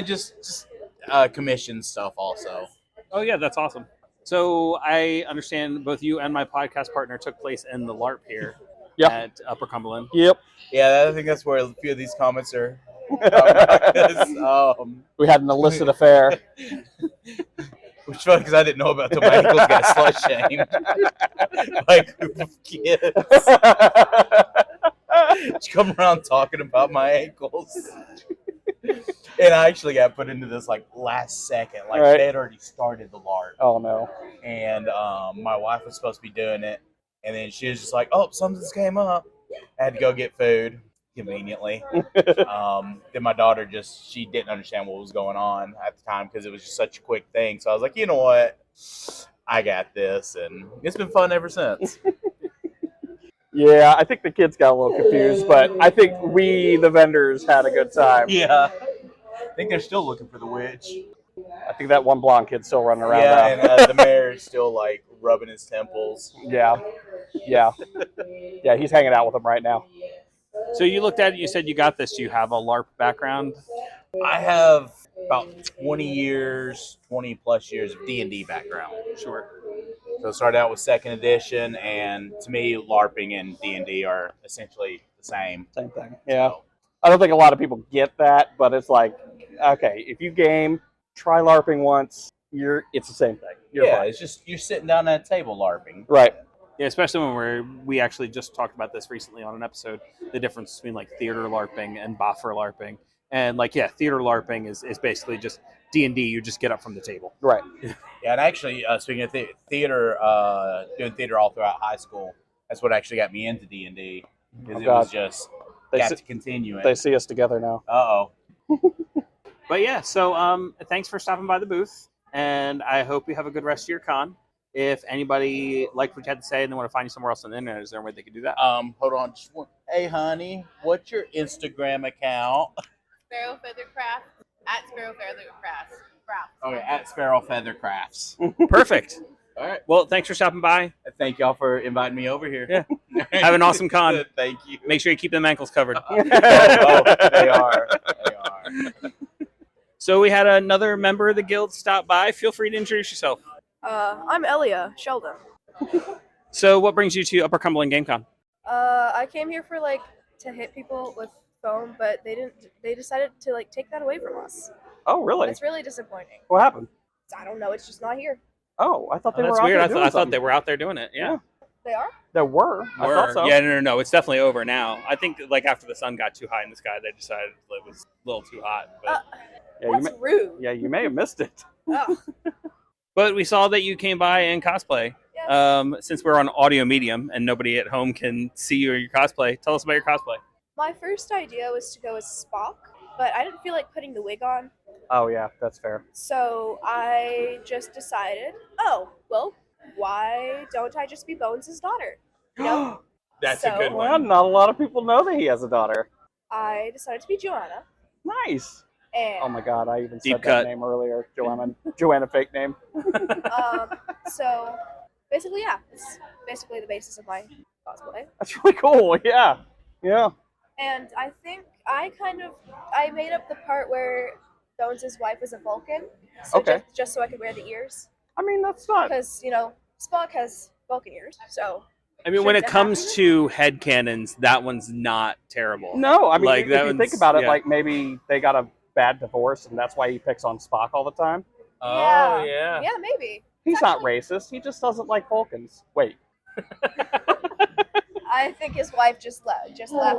S11: just commission stuff also.
S3: Oh yeah, that's awesome. So I understand both you and my podcast partner took place in the LARP here at Upper Cumberland.
S4: Yep.
S11: Yeah, I think that's where a few of these comments are.
S4: We had an illicit affair.
S11: Which is funny because I didn't know about till my ankles got slut shamed. By a group of kids. She come around talking about my ankles. And I actually got put into this like last second. Like they had already started the LARP.
S4: Oh no.
S11: And my wife was supposed to be doing it. And then she was just like, oh, something's came up. I had to go get food. Conveniently. Then my daughter she didn't understand what was going on at the time because it was just such a quick thing. So I was like, you know what? I got this. And it's been fun ever since.
S4: Yeah, I think the kids got a little confused, but I think we, the vendors, had a good time.
S11: Yeah. I think they're still looking for the witch.
S4: I think that one blonde kid's still running around.
S11: Yeah, and the mayor is still like rubbing his temples.
S4: Yeah, he's hanging out with them right now.
S3: So you looked at it, you said you got this. Do you have a LARP background?
S11: I have about 20 plus years of D&D background.
S3: Sure.
S11: So I started out with 2nd edition, and to me, LARPing and D&D are essentially the same.
S4: Same thing. Yeah. I don't think a lot of people get that, but it's like, okay, if you game, try LARPing once, it's the same thing. You're fine.
S11: It's just you're sitting down at a table LARPing.
S4: Right.
S3: Yeah, especially when we actually just talked about this recently on an episode, the difference between like theater LARPing and boffer LARPing. And like, yeah, theater LARPing is basically just D&D. You just get up from the table.
S4: Right.
S11: Yeah, and actually, speaking of theater, doing theater all throughout high school, that's what actually got me into D&D. Because it was just, to continue it.
S4: They see us together now.
S11: Uh-oh.
S3: But yeah, so thanks for stopping by the booth. And I hope you have a good rest of your con. If anybody liked what you had to say and they want to find you somewhere else on the internet, is there a way they can do that?
S11: Hold on. Hey, honey, what's your Instagram account?
S12: Sparrow Feather Crafts, at Sparrow Feather Crafts.
S11: Okay, at Sparrow Feather Crafts.
S3: Perfect.
S11: All right.
S2: Well, thanks for stopping by.
S11: Thank y'all for inviting me over here.
S2: Yeah. Have an awesome con.
S11: Thank you.
S2: Make sure you keep them ankles covered.
S11: They are.
S2: So we had another member of the guild stop by. Feel free to introduce yourself.
S13: I'm Elia Sheldon.
S2: So what brings you to Upper Cumberland Game Con?
S13: I came here for to hit people with foam, but they didn't. They decided to take that away from us.
S1: Oh, really?
S13: That's really disappointing.
S1: What happened?
S13: I don't know. It's just not here.
S1: Oh, I thought they were
S2: That's
S1: out
S2: weird.
S1: there
S2: I
S1: doing
S2: thought
S1: something.
S2: they were out there doing it. Yeah.
S13: They are?
S1: There were. I thought so.
S2: Yeah, no. It's definitely over now. I think after the sun got too high in the sky, they decided it was a little too hot. But
S1: Yeah,
S13: That's rude.
S1: Yeah, you may have missed it.
S13: Oh.
S2: But we saw that you came by in cosplay.
S13: Yes.
S2: Since we're on audio medium and nobody at home can see you or your cosplay, tell us about your cosplay.
S13: My first idea was to go as Spock, but I didn't feel like putting the wig on.
S1: Oh, yeah, that's fair.
S13: So I just decided, why don't I just be Bones' daughter? You know?
S2: That's a good
S1: Well,
S2: one.
S1: not a lot of people know that he has a daughter.
S13: I decided to be Joanna.
S1: Nice.
S13: And
S1: Oh my God, I even
S2: Deep
S1: said
S2: cut.
S1: that name earlier. Joanna, fake name.
S13: so basically, yeah, it's basically the basis of my cosplay.
S1: That's really cool. Yeah.
S13: And I think I made up the part where Bones' wife was a Vulcan. So
S1: Okay.
S13: just so I could wear the ears.
S1: I mean, that's not.
S13: Because, Spock has Vulcan ears, so.
S2: I mean, when it
S13: Shouldn't
S2: comes to headcanons, that one's not terrible.
S1: No, I mean,
S2: Like,
S1: if
S2: that
S1: you think
S2: one's-
S1: about it,
S2: yeah.
S1: like maybe they got a bad divorce and that's why he picks on Spock all the time.
S2: Oh, yeah.
S13: Yeah, maybe.
S1: He's not racist. He just doesn't like Vulcans. Wait.
S13: I think his wife just left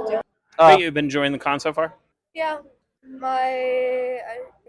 S13: him.
S2: But you've been enjoying the con so far?
S13: Yeah, I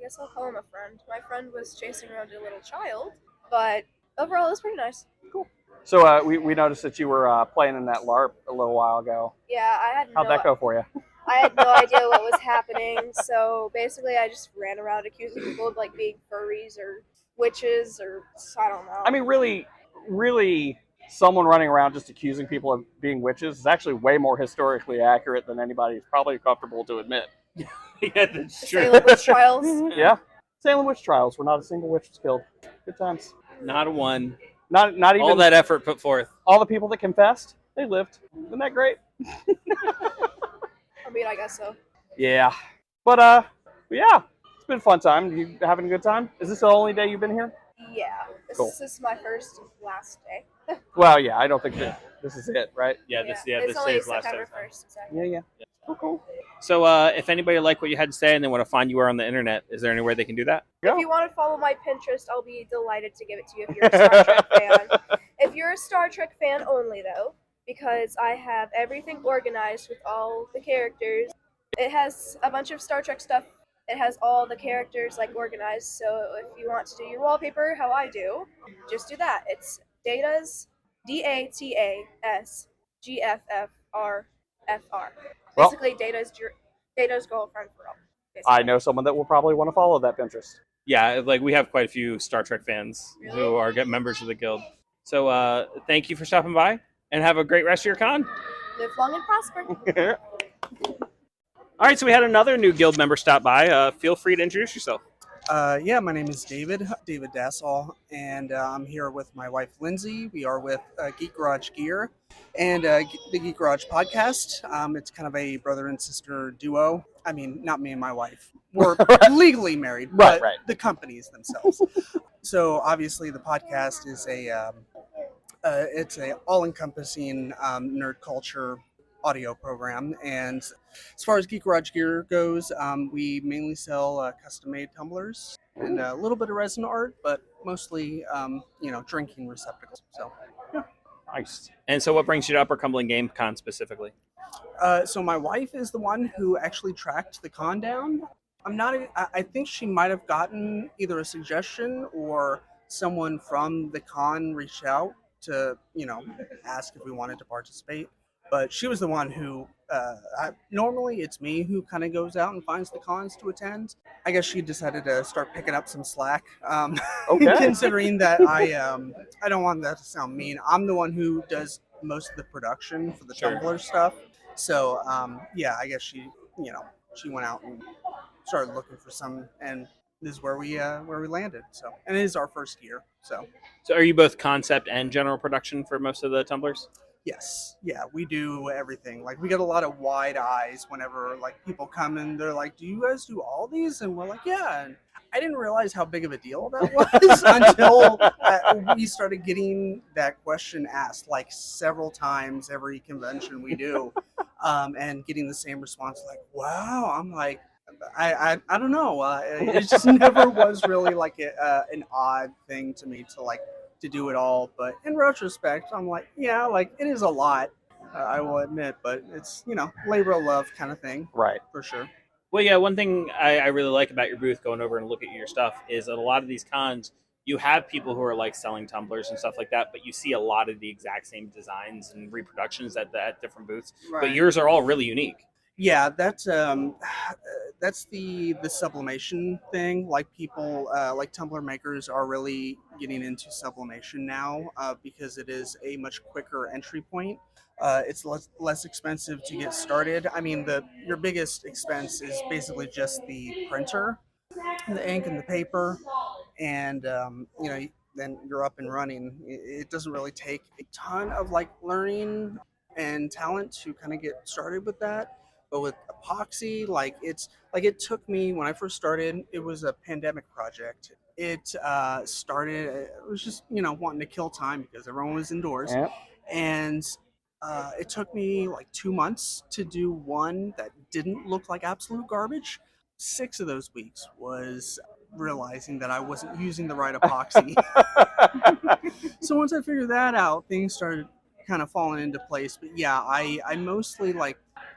S13: guess I'll call him a friend. My friend was chasing around a little child, but overall it was pretty nice.
S1: Cool. So we noticed that you were playing in that LARP a little while ago.
S13: Yeah,
S1: How'd that go for you?
S13: I had no idea what was happening, so basically I just ran around accusing people of being furries or witches or I don't know.
S1: I mean, really, someone running around just accusing people of being witches is actually way more historically accurate than anybody's probably comfortable to admit.
S2: Yeah, that's true.
S13: Salem witch trials.
S1: Yeah. Salem witch trials where not a single witch was killed. Good times.
S2: Not a one.
S1: Not even
S2: all that effort put forth.
S1: All the people that confessed, they lived. Isn't that great?
S13: I mean, I guess so.
S1: Yeah. But yeah, it's been a fun time. You having a good time? Is this the only day you've been here?
S13: Yeah, this
S1: Cool.
S13: is my first and last day.
S1: Well, yeah, I don't think that this is it, right?
S2: Yeah,
S13: it's
S2: this
S13: only
S2: is last day.
S13: September 1st. Exactly.
S1: Yeah. Cool.
S2: So if anybody liked what you had to say and they want to find you on the internet, is there anywhere they can do that?
S13: If you want to follow my Pinterest, I'll be delighted to give it to you if you're a Star Trek fan. If you're a Star Trek fan only, though, because I have everything organized with all the characters. It has a bunch of Star Trek stuff. It has all the characters organized. So if you want to do your wallpaper, how I do, just do that. It's Data's DATAS GFFRFR.
S1: Well-
S13: Basically, Data's girlfriend for all.
S1: I know someone that will probably want to follow that Pinterest.
S2: Yeah, we have quite a few Star Trek fans who are members of the guild. So thank you for stopping by and have a great rest of your con.
S13: Live long and prosper.
S2: All right, so we had another new guild member stop by. Feel free to introduce yourself.
S5: Yeah, my name is David Dassall, and I'm here with my wife, Lindsay. We are with Geek Garage Gear and the Geek Garage podcast. It's kind of a brother and sister duo. I mean, not me and my wife. We're legally married, but
S1: Right.
S5: the companies themselves. So obviously the podcast is it's a all-encompassing nerd culture audio program, and as far as Geek Garage Gear goes, we mainly sell custom-made tumblers and a little bit of resin art, but mostly drinking receptacles. So
S1: nice.
S2: And so what brings you to Upper Cumberland Game Con specifically?
S5: so my wife is the one who actually tracked the con down. I think she might have gotten either a suggestion or someone from the con reached out to ask if we wanted to participate. But she was the one who, normally it's me who kind of goes out and finds the cons to attend. I guess she decided to start picking up some slack,
S1: Okay.
S5: considering that I don't want that to sound mean. I'm the one who does most of the production for the
S2: Sure.
S5: Tumblr stuff. So, I guess she went out and started looking for some. And is where we landed. So, and it is our first year. So
S3: are you both concept and general production for most of the tumblers?
S5: yes, yeah, we do everything. Like we get a lot of wide eyes whenever like people come and they're like, "Do you guys do all these?" And we're like, "Yeah." And I didn't realize how big of a deal that was until we started getting that question asked like several times every convention we do, and getting the same response like, "Wow." I'm like, I don't know. It just never was really like an odd thing to me to do it all. But in retrospect, I'm like, yeah, like it is a lot. I will admit, but it's labor of love kind of thing,
S1: Right.
S5: for sure.
S3: Well, yeah, one thing I really like about your booth, going over and look at your stuff, is at a lot of these cons, you have people who are like selling tumblers and stuff like that, but you see a lot of the exact same designs and reproductions at different booths. But
S5: Right.
S3: yours are all really unique.
S5: Yeah, that's the sublimation thing. Like people, like tumbler makers are really getting into sublimation now, because it is a much quicker entry point. It's less expensive to get started. I mean, your biggest expense is basically just the printer, the ink and the paper, and then you're up and running. It doesn't really take a ton of like learning and talent to kind of get started with that. But with epoxy, it took me when I first started. It was a pandemic project. It started. It was just wanting to kill time because everyone was indoors,
S1: Yeah.
S5: and it took me like 2 months to do one that didn't look like absolute garbage. 6 of those weeks was realizing that I wasn't using the right epoxy. So once I figured that out, things started kind of falling into place. But yeah, I mostly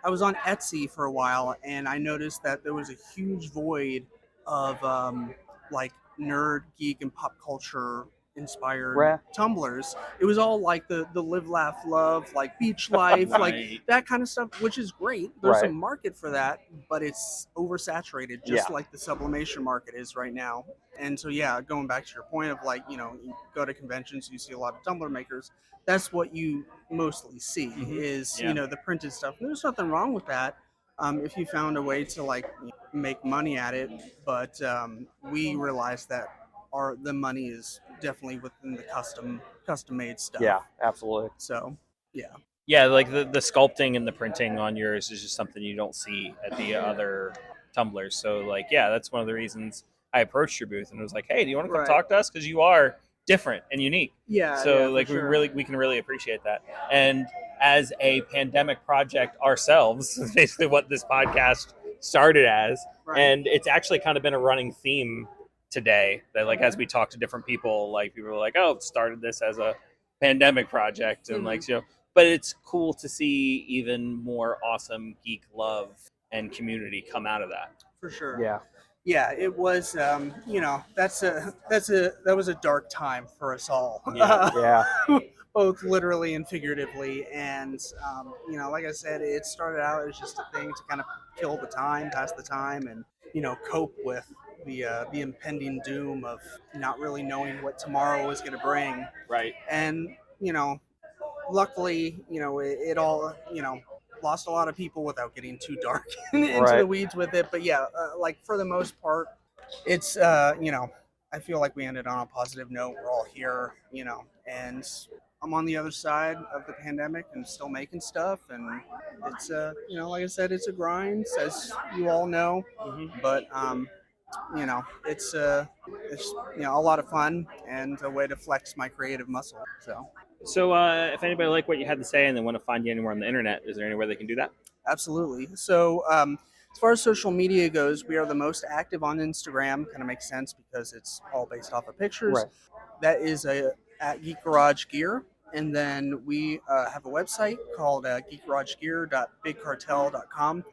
S5: I was on Etsy for a while, and I noticed that there was a huge void of like nerd, geek, and pop culture inspired tumblers. It was all like the live, laugh, love, like beach life,
S3: Right.
S5: like that kind of stuff, which is great. There's
S1: Right.
S5: a market for that, but it's oversaturated, just like the sublimation market is right now. And so, yeah, going back to your point of you go to conventions, you see a lot of tumbler makers. That's what you mostly see is the printed stuff. And there's nothing wrong with that, if you found a way to make money at it. But we realized that the money is definitely within the custom made stuff.
S1: Yeah, absolutely.
S5: So yeah.
S3: Yeah, like the sculpting and the printing on yours is just something you don't see at the other tumblers. So like, yeah, that's one of the reasons I approached your booth and was like, hey, do you want to come
S5: Right.
S3: talk to us? Because you are different and unique.
S5: Yeah.
S3: So
S5: yeah,
S3: like
S5: for sure.
S3: we can really appreciate that. And as a pandemic project ourselves, is basically what this podcast started as.
S5: Right.
S3: And it's actually kind of been a running theme today that like as we talk to different people, like people are like, oh, it started this as a pandemic project, and like but it's cool to see even more awesome geek love and community come out of that.
S5: For sure.
S1: Yeah.
S5: Yeah, it was. That was a dark time for us all.
S1: Yeah.
S5: Both literally and figuratively. And like I said, it started out as just a thing to kind of kill the time, pass the time, and cope with the impending doom of not really knowing what tomorrow is going to bring.
S3: Right.
S5: And luckily, it all lost a lot of people without getting too dark into
S1: Right.
S5: the weeds with it. But yeah, for the most part, it's I feel like we ended on a positive note. We're all here, and I'm on the other side of the pandemic and still making stuff. And it's like I said, it's a grind, as you all know. But it's a lot of fun and a way to flex my creative muscle.
S3: So if anybody like what you had to say and they want to find you anywhere on the internet, is there anywhere they can do that?
S5: Absolutely. So as far as social media goes, we are the most active on Instagram. Kind of makes sense because it's all based off of pictures.
S1: Right.
S5: That is at Geek Garage Gear. And then we have a website called geekgaragegear.bigcartel.com.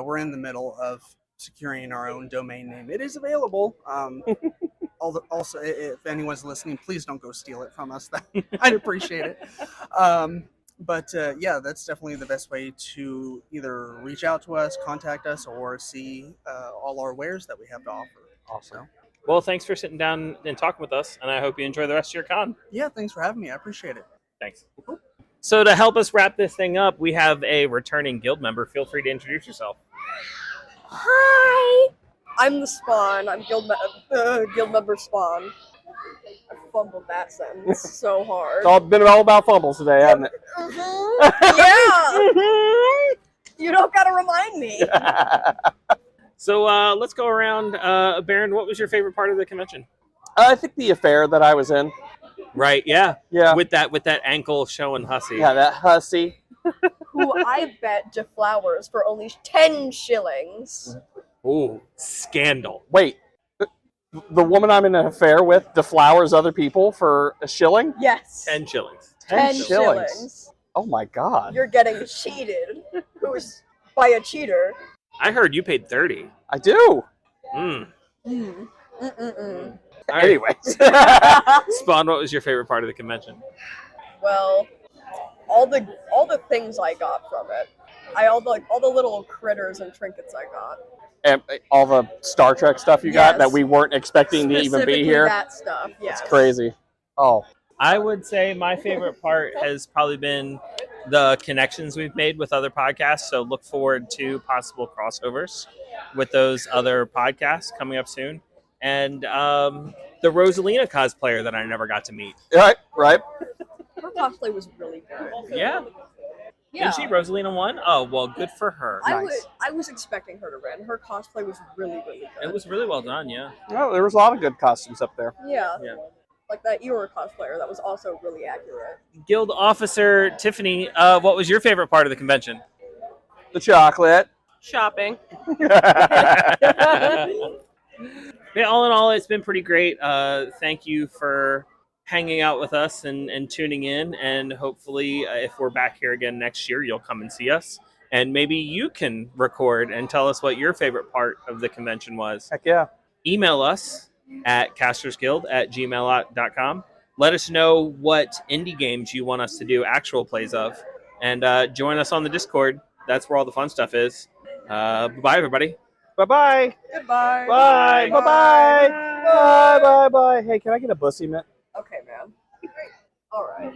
S5: We're in the middle of securing our own domain name. It is available. Also, if anyone's listening, please don't go steal it from us. I'd appreciate it. But yeah, that's definitely the best way to either reach out to us, contact us, or see all our wares that we have to offer.
S1: Awesome.
S3: Well, thanks for sitting down and talking with us, and I hope you enjoy the rest of your con.
S5: Yeah, thanks for having me. I appreciate it.
S3: Thanks. So to help us wrap this thing up, we have a returning guild member. Feel free to introduce yourself.
S14: Hi, I'm the Spawn. I'm guild member Spawn. I fumbled that sentence so hard.
S4: It's all been all about fumbles today, hasn't it?
S14: Yeah. You don't gotta remind me.
S3: So let's go around. Baron, what was your favorite part of the convention?
S4: I think the affair that I was in.
S3: Right, yeah.
S4: Yeah.
S3: With that ankle showing hussy.
S4: Yeah, that hussy.
S14: Who I bet deflowers for only 10 shillings.
S3: Ooh, scandal.
S4: Wait, the woman I'm in an affair with deflowers other people for a shilling?
S14: Yes.
S3: 10 shillings.
S14: 10 shillings.
S4: Oh my god.
S14: You're getting cheated. Who's by a cheater?
S3: I heard you paid 30.
S4: I do.
S3: Anyways. Spawn, what was your favorite part of the convention?
S14: Well, all the things I got from it. All the little critters and trinkets I got.
S4: And all the Star Trek stuff you got that we weren't expecting to even be here.
S14: That stuff, yes.
S4: It's crazy. Oh.
S3: I would say my favorite part has probably been the connections we've made with other podcasts. So look forward to possible crossovers with those other podcasts coming up soon. And the Rosalina cosplayer that I never got to meet.
S4: Right.
S14: Her cosplay was really good.
S3: Yeah.
S14: Yeah.
S3: Did she? Rosalina won? Oh, well, good for her.
S14: I was expecting her to win. Her cosplay was really, really good.
S3: It was really well done, yeah.
S4: Well, there was a lot of good costumes up there.
S14: Yeah. Like that Eeyore cosplayer, that was also really accurate.
S3: Guild officer Tiffany, what was your favorite part of the convention?
S4: The chocolate.
S6: Shopping.
S3: Yeah, all in all, it's been pretty great. Thank you for hanging out with us and tuning in. And hopefully, if we're back here again next year, you'll come and see us. And maybe you can record and tell us what your favorite part of the convention was.
S4: Heck yeah.
S3: Email us at castersguild@gmail.com. Let us know what indie games you want us to do actual plays of. And join us on the Discord. That's where all the fun stuff is. Bye, everybody.
S4: Bye-bye.
S14: Goodbye.
S4: Bye. Bye-bye. Bye. Bye. Bye. Hey, can I get a bussy mitt?
S14: Okay, man. All right.